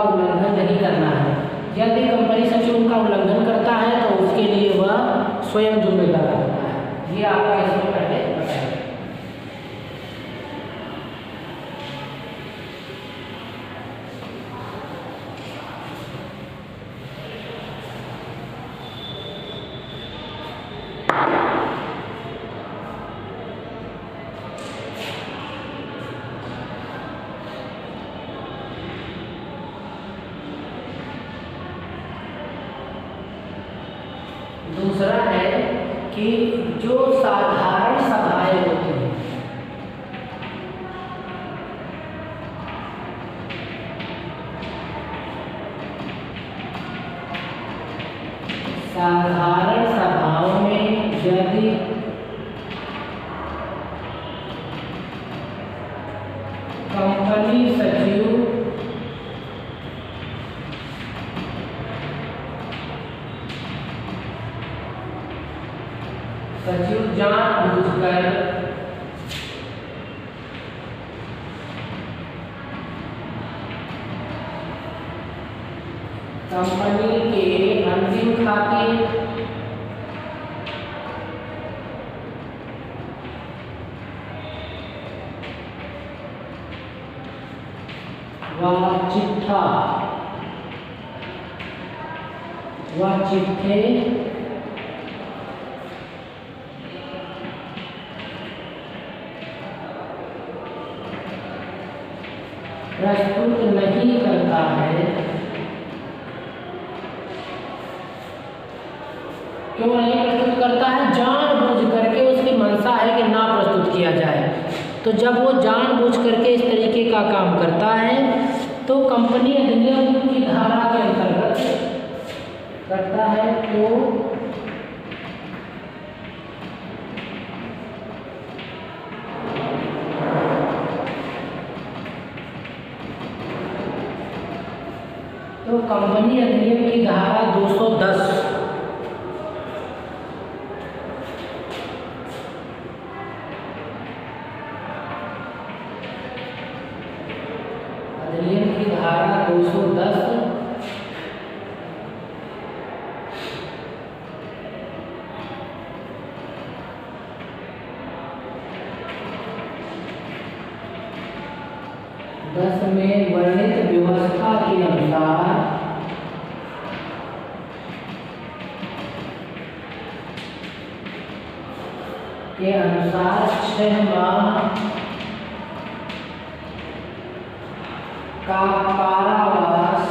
[SPEAKER 1] उल्लंघन नहीं करना है। यदि कंपनी सचिव उनका उल्लंघन करता है तो उसके लिए वह स्वयं जिम्मेदार होता है। ये आपका इसमें पहले बताया। दूसरा है कि जो साधारण सभाएं होती हैं, साधारण सभाओं में यदि कंपनी सचिव जानबूझकर कंपनी के अंतिम खाते व चिट्ठे प्रस्तुत नहीं करता है। क्यों नहीं प्रस्तुत करता है? जानबूझ करके उसकी मंशा है कि ना प्रस्तुत किया जाए। तो जब वो जानबूझ करके इस तरीके का काम करता है तो कंपनी अधिनियम की धारा के अंतर्गत करता है। तो कंपनी अधिनियम की धारा 210 अधिनियम की धारा 210 में वर्णित व्यवस्था के अनुसार के अनुसार 6 माह का कारावास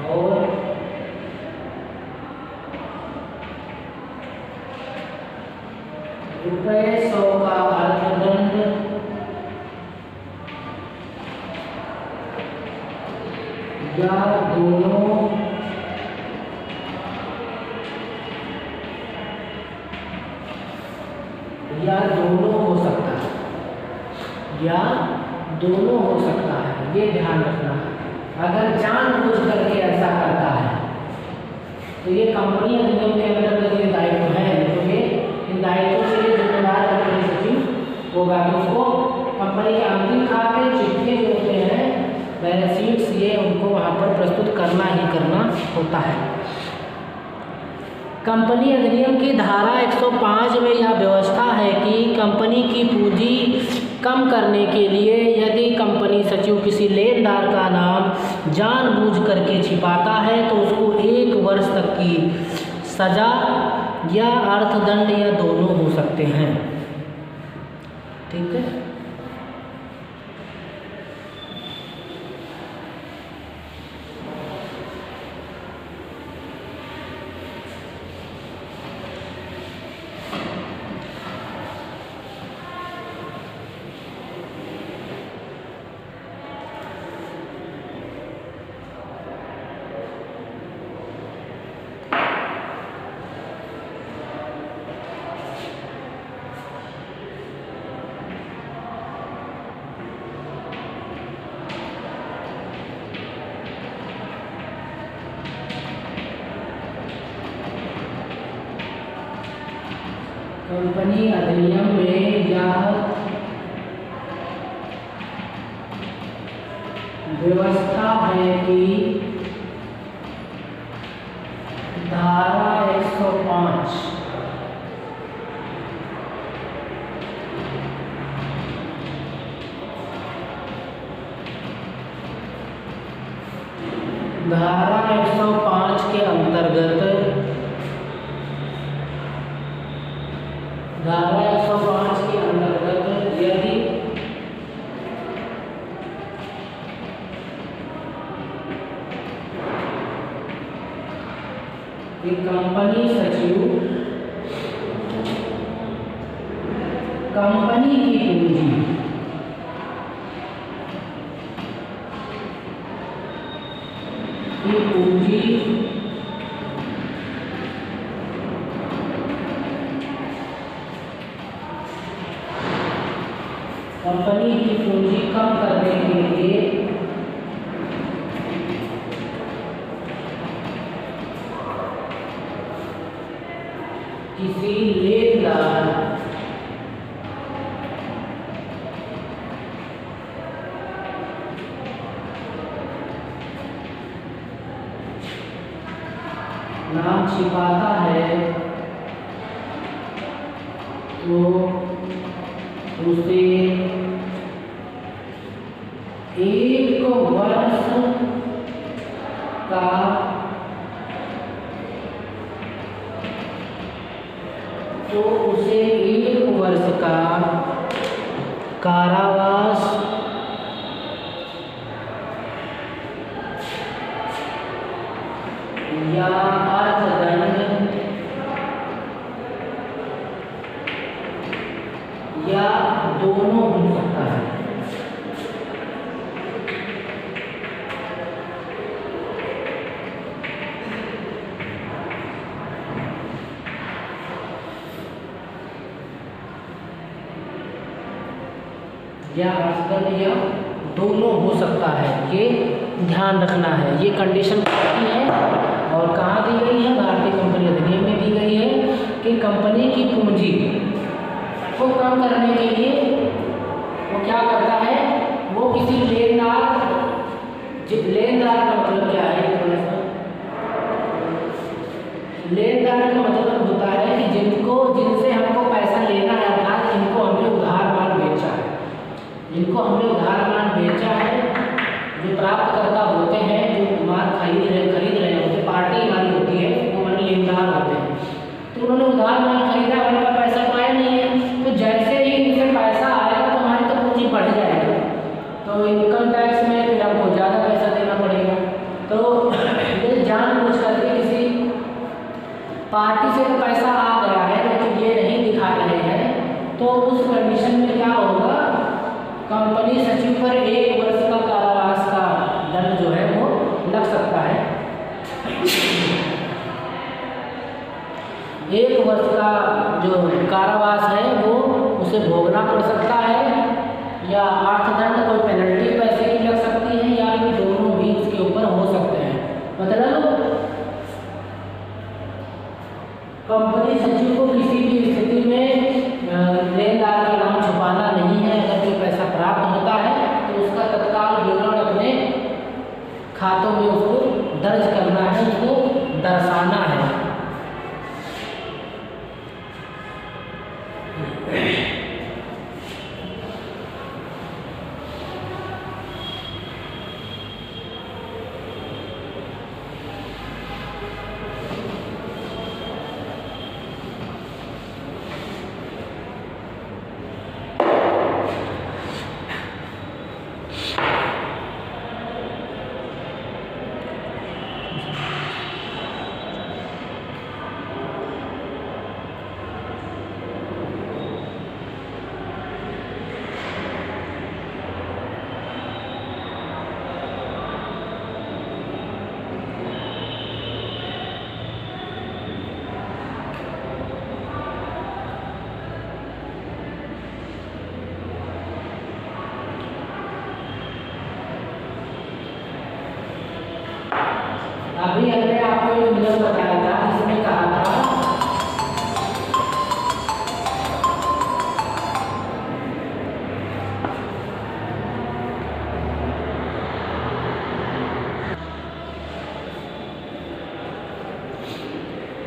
[SPEAKER 1] और ₹100 का अर्थदंड या दोनों हो सकता है, ये ध्यान रखना है। अगर जानबूझ करके ऐसा करता है तो ये कंपनी अधिनियम के अंतर्गत ये दायित्व है। तो ये इन दायित्वों से जिम्मेदार कंपनी सचिव होगा। तो उसको कंपनी के अंतिम खाते चिट्ठे जो होते हैं, बैलेंस शीट्स, ये उनको वहाँ पर प्रस्तुत करना ही करना होता है। कंपनी अधिनियम की धारा 105 में यह व्यवस्था है कि कंपनी की पूंजी कम करने के लिए यदि कंपनी सचिव किसी लेनदार का नाम जानबूझ करके छिपाता है तो उसको 1 वर्ष तक की सजा या अर्थदंड या दोनों हो सकते हैं। ठीक है। कंपनी अधिनियम में यह व्यवस्था है कि धारा 105 धारा 105 के अंतर्गत धारा 105 के अंतर्गत यदि कंपनी सचिव कंपनी की पूंजी कंपनी की पूंजी कम करने के लिए किसी लेनदार नाम छिपाता है तो उसे 1 वर्ष का कारावास या अर्थदंड या दोनों हो सकता है। या अर्थदंड या दोनों हो सकता है, ये ध्यान रखना है। ये कंडीशन कहती है और कहाँ दी गई है? भारतीय कंपनी अधिनियम में दी गई है कि कंपनी की पूंजी को कम करने के लिए वो क्या करता है, वो किसी लेनदार का मतलब क्या है? लेनदार का मतलब होता है कि जिनसे हमको पैसा लेना है, अर्थात इनको हमने उधार माल बेचा है, जिनको हमने उधार माल बेचा है, जो प्राप्तकर्ता होते हैं, जो माल खरीद रहे होते, पार्टी हमारी होती है, वो हमारे लेनदार होते हैं। तो उन्होंने उधार माल खरीदा, हमारे पास पैसा तो आया नहीं है, तो जैसे ही इनसे पैसा आएगा तो हमारी तो पूंजी बढ़ जाएगी, तो इनकम टैक्स में फिर हमको ज़्यादा पैसा देना पड़ेगा। तो ये जानबूझ करके किसी पार्टी से तो पैसा आ गया है लेकिन ये नहीं दिखा रहे हैं, तो उस कंडीशन में क्या होगा, कंपनी सचिव पर 1 वर्ष का कारावास का दंड जो है वो लग सकता है। 1 वर्ष का जो कारावास है वो उसे भोगना पड़ सकता है, या अर्थदंड कोई पेनल्टी पैसे की लग सकती है, या फिर दोनों भी इसके ऊपर हो सकते हैं। मतलब कंपनी सचिव को किसी भी स्थिति में लेनदार का नाम छुपाना नहीं है। अगर कोई पैसा प्राप्त होता है तो उसका तत्काल विवरण अपने खातों में उसको दर्ज करना है, उसको दर्शाना है।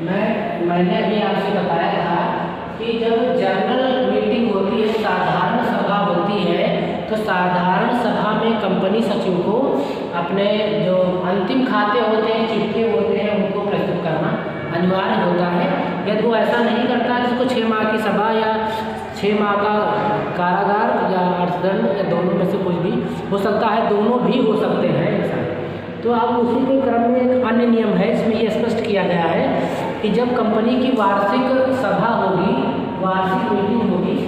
[SPEAKER 1] मैंने अभी आपसे बताया था कि जब जनरल मीटिंग होती है, साधारण सभा होती है, तो साधारण सभा में कंपनी सचिव को अपने जो अंतिम खाते होते हैं, चिट्ठे होते हैं, उनको प्रस्तुत करना अनिवार्य होता है। यदि वो ऐसा नहीं करता है तो उसको 6 माह की सभा या 6 माह का कारागार या अर्थदंड या दोनों में से कुछ भी हो सकता है, दोनों भी हो सकते हैं ऐसा। तो अब उसी के क्रम में एक अन्य नियम है, इसमें ये स्पष्ट किया गया है कि जब कंपनी की वार्षिक सभा होगी, वार्षिक मीटिंग होगी,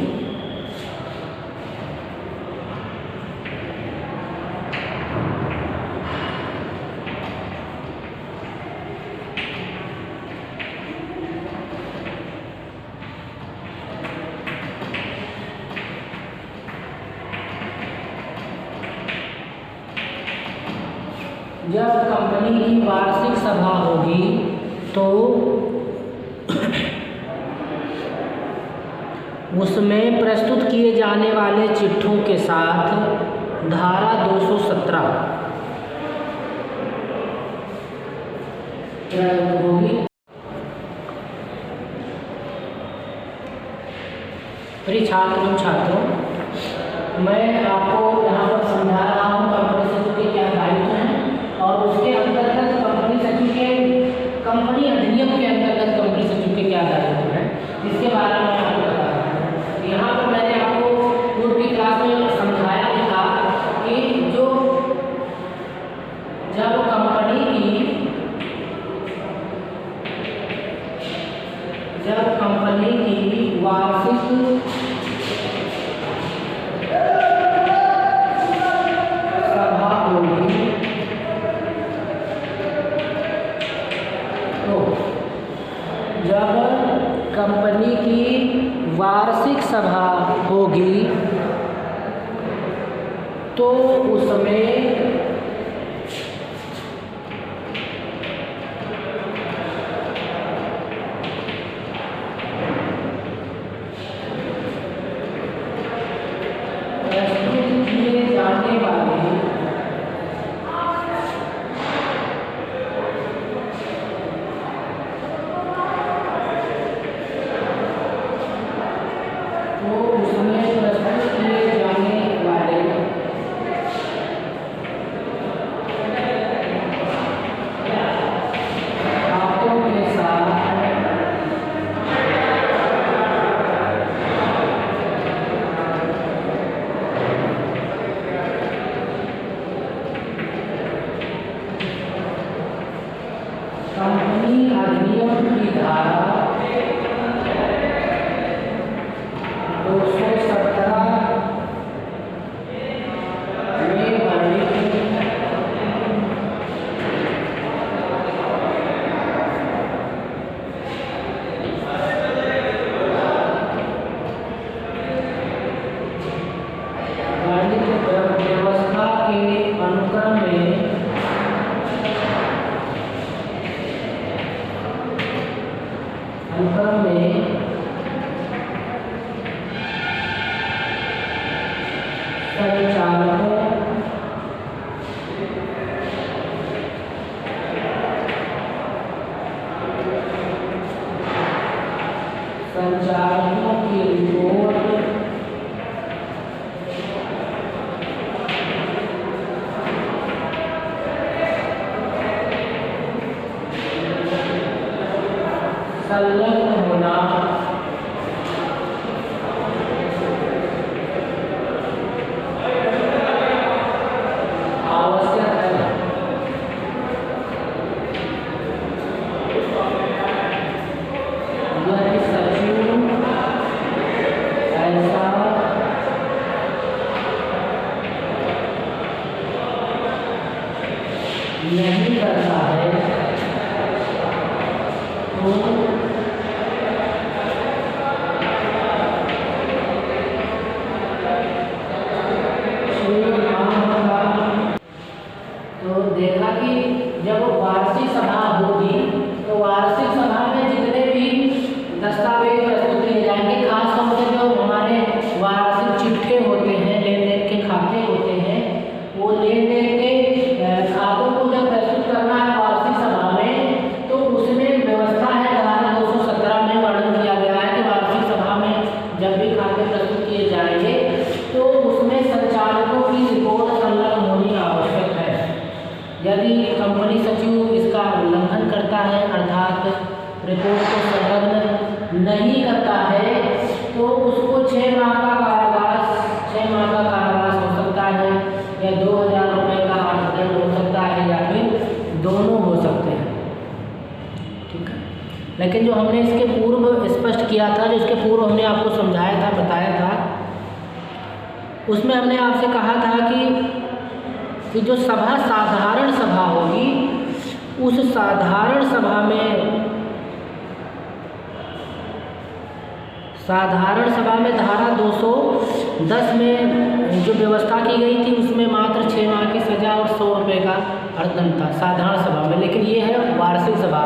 [SPEAKER 1] जब कंपनी की वार्षिक सभा होगी तो उसमें प्रस्तुत किए जाने वाले चिट्ठों के साथ धारा 217 होगी। प्रिय छात्रों, मैं आपको यहाँ पर समझा रहा हूँ कंपनी सचिव के क्या दायित्व हैं और उसके अंतर्गत कंपनी अधिनियम के अंतर्गत कंपनी सचिव के क्या दायित्व हैं, इसके बारे में आपको बता रहा हूँ। यहाँ पर मैंने आपको पूर्व की क्लास में समझाया भी था कि जब कंपनी की वार्षिक कंपनी की वार्षिक सभा होगी तो उसमें प्रस्तुत किए जाने वाले कंपनी अधिनियम की धारा 217 में वर्णित व्यवस्था के अनुक्रम में संचालकों की रिपोर्ट संलग्न होना आवश्यक है। यदि सचिव ऐसा नहीं करता है तो देखा कि जब वार्षिक सभा होगी तो वार्षिक सभा में जितने भी दस्तावेज प्रस्तुत किए जाएंगे, खास तौर से जो हमारे वार्षिक चिट्ठे होते हैं, लेन देन के खाते होते हैं, वो लेन देन के खातों को जब प्रस्तुत करना है वार्षिक सभा में, तो उसमें व्यवस्था है साथ रिपोर्ट को संलग्न नहीं करता है तो उसको 6 माह का कारावास हो सकता है, या 2000 रुपये का अर्थदंड हो सकता है, या फिर दोनों हो सकते हैं। ठीक है, लेकिन जो हमने इसके पूर्व स्पष्ट किया था, जो इसके पूर्व हमने आपको समझाया था, बताया था, उसमें हमने आपसे कहा था कि जो सभा साधारण सभा होगी, उस साधारण सभा में धारा 210 में जो व्यवस्था की गई थी उसमें मात्र 6 माह की सज़ा और 100 रुपये का अर्थदंड था साधारण सभा में। लेकिन ये है वार्षिक सभा,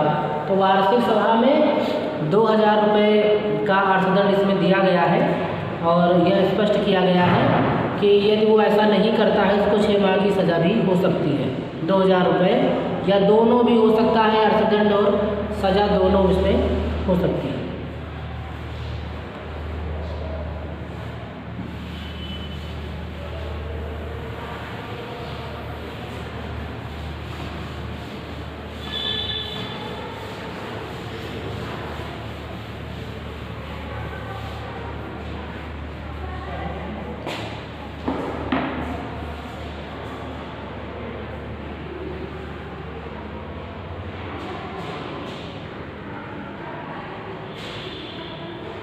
[SPEAKER 1] तो वार्षिक सभा में 2000 रुपये का अर्थदंड इसमें दिया गया है, और यह स्पष्ट किया गया है कि यदि वो ऐसा नहीं करता है इसको 6 माह की सज़ा भी हो सकती है, 2000 रुपये, या दोनों भी हो सकता है, अर्थदंड और सज़ा दोनों इसमें हो सकती है।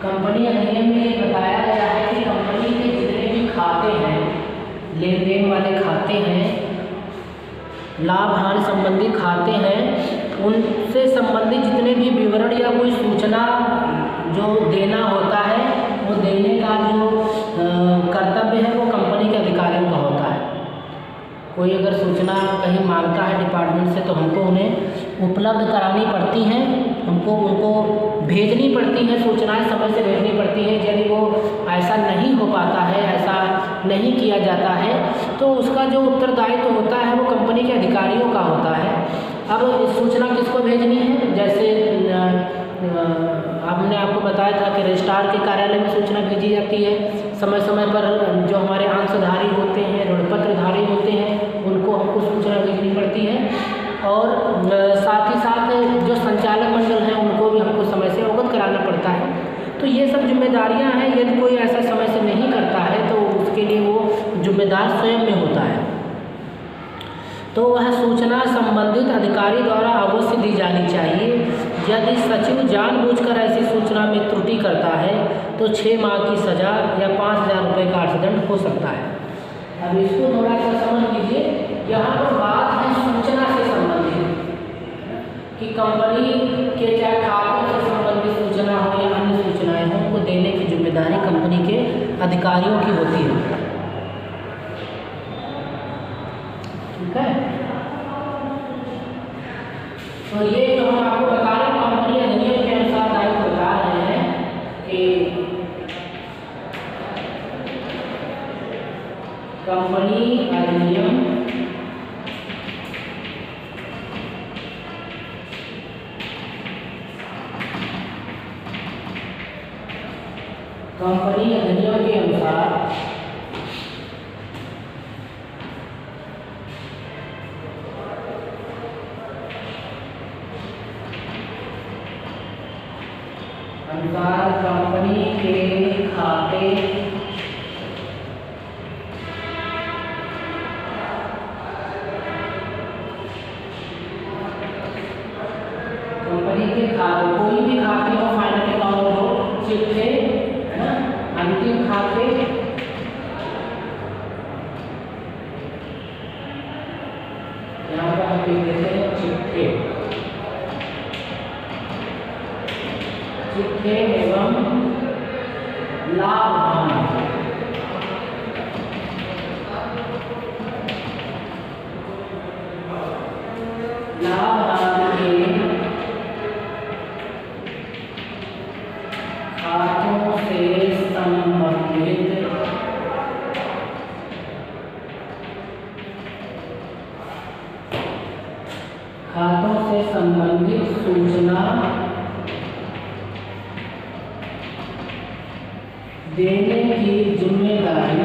[SPEAKER 1] कंपनी अधिनियम में बताया गया है कि कंपनी के जितने भी खाते हैं, लेन देन वाले खाते हैं, लाभ हानि संबंधी खाते हैं, उनसे संबंधित जितने भी विवरण या कोई सूचना जो देना होता है, वो देने का जो कर्तव्य है वो कंपनी के अधिकारियों का होता है। कोई अगर सूचना कहीं मांगता है डिपार्टमेंट से तो हमको उन्हें उपलब्ध करानी पड़ती हैं, हमको उनको भेजनी पड़ती है, सूचनाएं समय से भेजनी पड़ती है। यदि वो ऐसा नहीं हो पाता है, ऐसा नहीं किया जाता है, तो उसका जो उत्तरदायित्व होता है वो कंपनी के अधिकारियों का होता है। अब सूचना किसको भेजनी है, जैसे हमने आपको बताया था कि रजिस्ट्रार के कार्यालय में सूचना भेजी जाती है। समय समय पर जो हमारे अंशधारी होते हैं, ऋणपत्रधारी होते हैं, उनको हमको सूचना भेजनी पड़ती है, और साथ ही साथ जो संचालक मंडल हैं उनको भी हमको समय से अवगत कराना पड़ता है। तो ये सब जिम्मेदारियां हैं। यदि कोई ऐसा समय से नहीं करता है तो उसके लिए वो जिम्मेदार स्वयं में होता है, तो वह सूचना संबंधित अधिकारी द्वारा अवश्य दी जानी चाहिए। यदि सचिव जानबूझकर ऐसी सूचना में त्रुटि करता है तो 6 माह की सज़ा या 5000 रुपये का अर्थदंड हो सकता है। अब इसको थोड़ा सा समझ लीजिए। यहाँ पर बात है सूचना से संबंधित, कि कंपनी के चाहे खातों से संबंधित सूचना हो या अन्य सूचनाएं हो, उनको देने की जिम्मेदारी कंपनी के अधिकारियों की होती है। ठीक है, तो ये जो हम आपको बता रहे हैं कंपनी अधिनियम के अनुसार दायित्व बता रहे हैं कि कंपनी अधिनियम के अनुसार कंपनी के खाते कोई भी खाते हो, फाइनल अकाउंट हो, चिट्ठे, है ना, अंतिम खाते, यहाँ पर हम लिख देते हैं चिट्ठे एवं लाभ हानि, लाभ हानि के खातों से संबंधित सूचना देने की जिम्मेदारी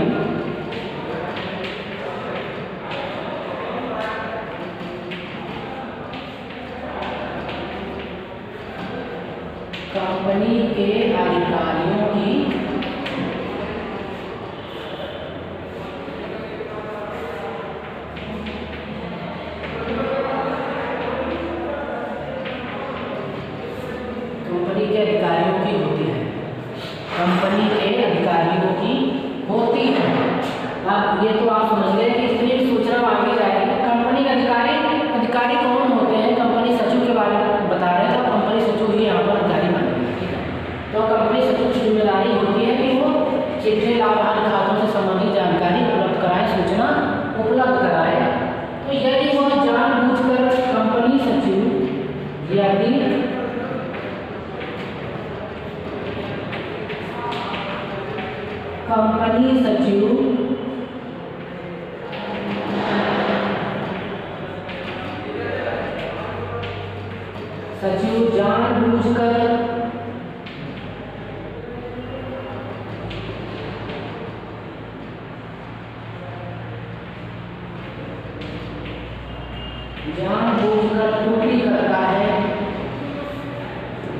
[SPEAKER 1] कंपनी के अधिकारियों की होती है, कंपनी के अधिकारियों की होती है। अब ये तो आप समझ गए कि इसमें सूचना आगे जाएगी। कंपनी के अधिकारी कौन होते हैं? कंपनी सचिव के बारे में बता रहे थे, कंपनी सचिव ही यहाँ पर अधिकारी बनेगा, ठीक है। तो कंपनी सचिव की जिम्मेदारी होती है कि वो चिट्ठे लाभार्थी खातों से संबंधित जानकारी उपलब्ध कराए, सूचना उपलब्ध कराए। तो यदि वह जानबूझकर कंपनी सचिव यदि कंपनी सचिव जानबूझकर त्रुटि करता है,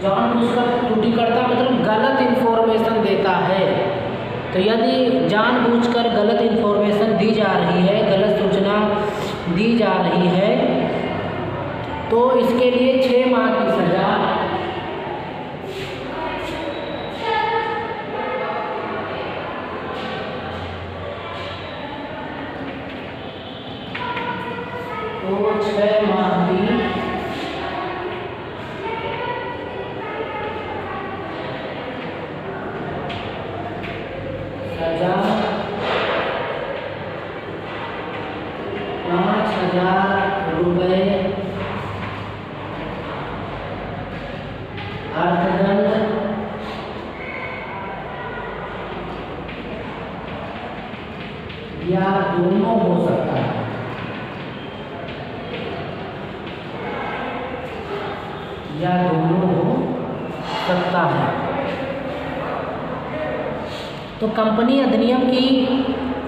[SPEAKER 1] जानबूझकर त्रुटि करता मतलब गलत इंफॉर्मेशन देता है। तो यदि जानबूझकर गलत इंफॉर्मेशन दी जा रही है, गलत सूचना दी जा रही है, तो इसके लिए 6 माह की सजा, तो 6 माह की सजा, 5,000 रुपये अर्थदंड या दोनों हो सकता है। तो कंपनी अधिनियम की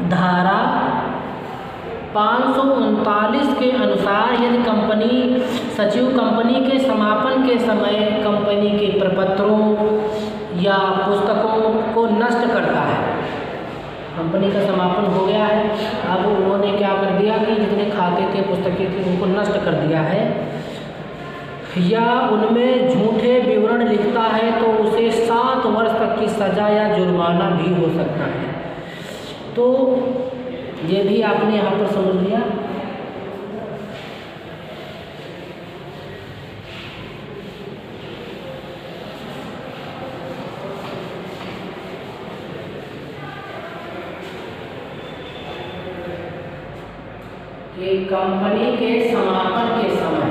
[SPEAKER 1] धारा 539 के अनुसार यदि कंपनी सचिव कंपनी के समापन के समय कंपनी के प्रपत्रों या पुस्तकों को नष्ट करता है, कंपनी का समापन हो गया है, अब उन्होंने क्या कर दिया कि जितने खाते थे पुस्तकें थी उनको नष्ट कर दिया है, या उनमें झूठे विवरण लिखता है तो उसे 7 वर्ष तक की सज़ा या जुर्माना भी हो सकता है। तो ये भी आपने यहाँ पर समझ लिया। कि कंपनी के समापन के समय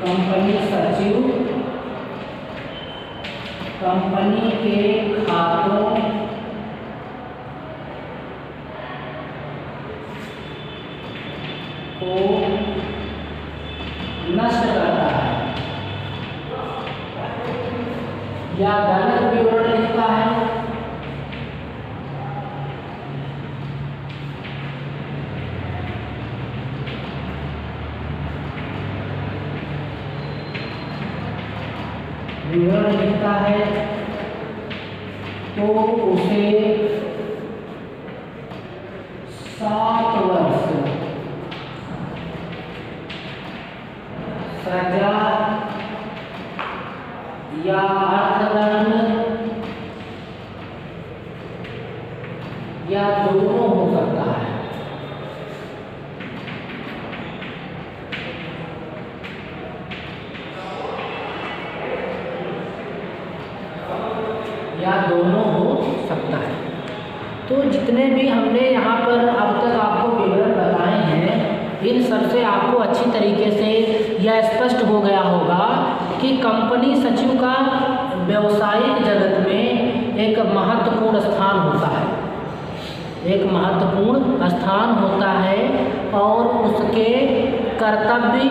[SPEAKER 1] कंपनी सचिव कंपनी के खातों को नष्ट करता है या गलत विवरण लिखता है, तो उसे 7 वर्ष सजा या अर्थदंड या दोनों हो सकता है। या दोनों हो सकता है। तो जितने भी हमने यहाँ पर अब तक आपको विवरण बताए हैं, इन सब से आपको अच्छी तरीके से यह स्पष्ट हो गया होगा कि कंपनी सचिव का व्यवसायिक जगत में एक महत्वपूर्ण स्थान होता है, एक महत्वपूर्ण स्थान होता है और उसके कर्तव्य,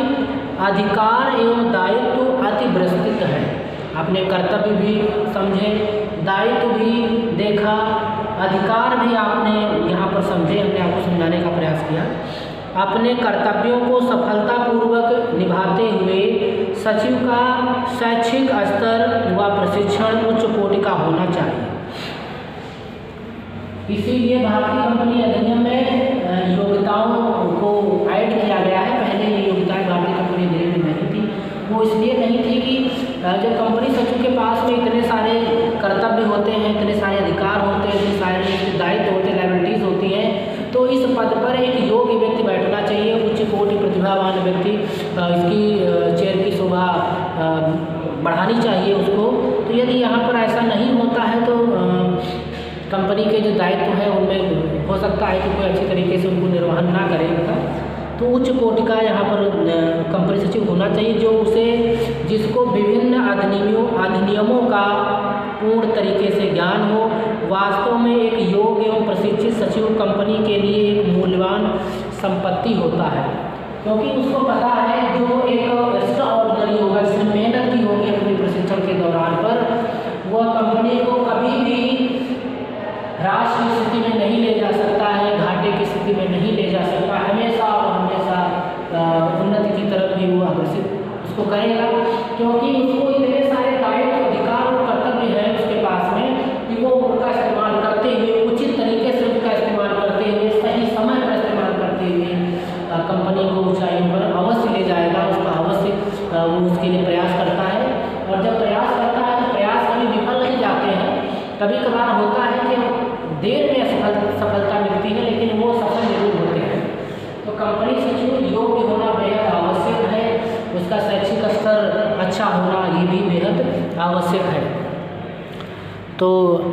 [SPEAKER 1] अधिकार एवं दायित्व अति विस्तृत है। आपने कर्तव्य भी समझे, दायित्व भी देखा अधिकार भी आपने यहाँ पर समझे, हमने आपको समझाने का प्रयास किया। अपने कर्तव्यों को सफलतापूर्वक निभाते हुए सचिव का शैक्षिक स्तर व प्रशिक्षण उच्च कोटि का होना चाहिए। इसीलिए भारतीय कंपनी अधिनियम में योग्यताओं को ऐड किया गया है। पहले ये योग्यताएं भारतीय कंपनी अधिनियम में नहीं थी। वो इसलिए नहीं थी कि जब कंपनी सचिव के पास में इतने सारे कर्तव्य होते हैं, इतने सारे अधिकार होते हैं, इतने सारे दायित्व होते हैं, लायबिलिटीज़ होती हैं, तो इस पद पर एक योग्य व्यक्ति बैठना चाहिए, उच्च कोटि प्रतिभावान व्यक्ति। इसकी चेयर की शोभा बढ़ानी चाहिए उसको। तो यदि यहाँ पर ऐसा नहीं होता है तो कंपनी के जो दायित्व हैं उनमें हो सकता है कि कोई अच्छी तरीके से उनको निर्वहन ना करेगा। तो उच्च कोटि का यहाँ पर कंपनी सचिव होना चाहिए, जो उसे जिसको विभिन्न अधिनियमों का पूर्ण तरीके से ज्ञान हो। वास्तव में एक योग्य एवं प्रशिक्षित सचिव कंपनी के लिए एक मूल्यवान संपत्ति होता है, क्योंकि उसको पता है जो एक एक्स्ट्रा ऑर्डिनरी होगा, जिसमें मेहनत की होगी अपने प्रशिक्षण के दौरान पर, वह कंपनी को कभी भी ह्रास की स्थिति में नहीं ले जा सकता है, घाटे की स्थिति में नहीं ले जा सकता। हमेशा और हमेशा उन्नति की तरफ भी वो अग्रसित उसको करेगा, क्योंकि उसको इतने सारे दायित्व, अधिकार और कर्तव्य है उसके पास में कि वो उनका इस्तेमाल करते हुए, उचित तरीके से उसका इस्तेमाल करते हुए, सही समय पर इस्तेमाल करते हुए कंपनी को ऊंचाई पर अवश्य ले जाएगा। उसका अवश्य वो उसके लिए प्रयास करता है। और जब प्रयास करता है तो प्रयास कभी विफल नहीं जाते हैं। कभी कभार होता है कि देर में सफलता मिलती है, लेकिन वो सफल जरूर होते हैं। तो कंपनी सचिव योग्य होना बेहद आवश्यक है, उसका शैक्षिक स्तर अच्छा होना ये भी बेहद आवश्यक है। तो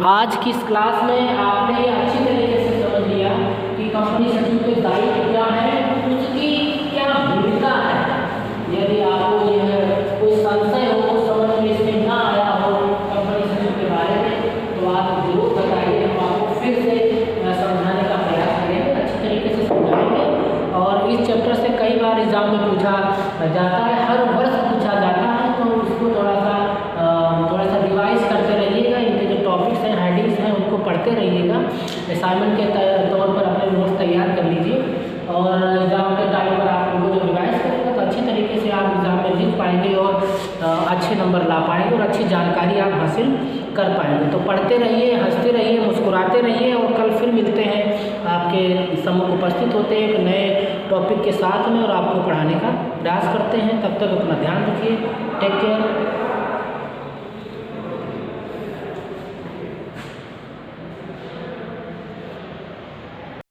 [SPEAKER 1] आज की इस क्लास में आपने ये अच्छी तरीके से समझ लिया कि कंपनी सचिव के दायित्व क्या है, उसकी क्या भूमिका है। यदि आपको यह कोई संशय हो, समझ में इसमें ना आया हो कंपनी सचिव के बारे में, तो आप जरूर बताइए, हम आपको फिर से समझाने का प्रयास करेंगे, अच्छी तरीके से समझाएंगे। और इस चैप्टर से कई बार एग्जाम में पूछा जाता है, हर वर्ष पूछा जाता है, तो उसको थोड़ा सा रिवाइज करते रहिएगा। इनके जो टॉपिक्स हैं, हेडिंग्स हैं, उनको पढ़ते रहिएगा। असाइनमेंट के तौर पर अपने नोट्स तैयार कर लीजिए, और एग्ज़ाम के टाइम पर आप उनको जो रिवाइज करेंगे तो अच्छी तरीके से आप एग्ज़ाम में लिख पाएंगे और अच्छे नंबर ला पाएंगे और अच्छी जानकारी आप हासिल कर पाएंगे। तो पढ़ते रहिए, हंसते रहिए, मुस्कुराते रहिए, और कल फिर मिलते हैं, आपके सम्मुख उपस्थित होते हैं एक नए टॉपिक के साथ में और आपको पढ़ाने का प्रयास करते हैं। तब तक अपना ध्यान रखिए। Take care.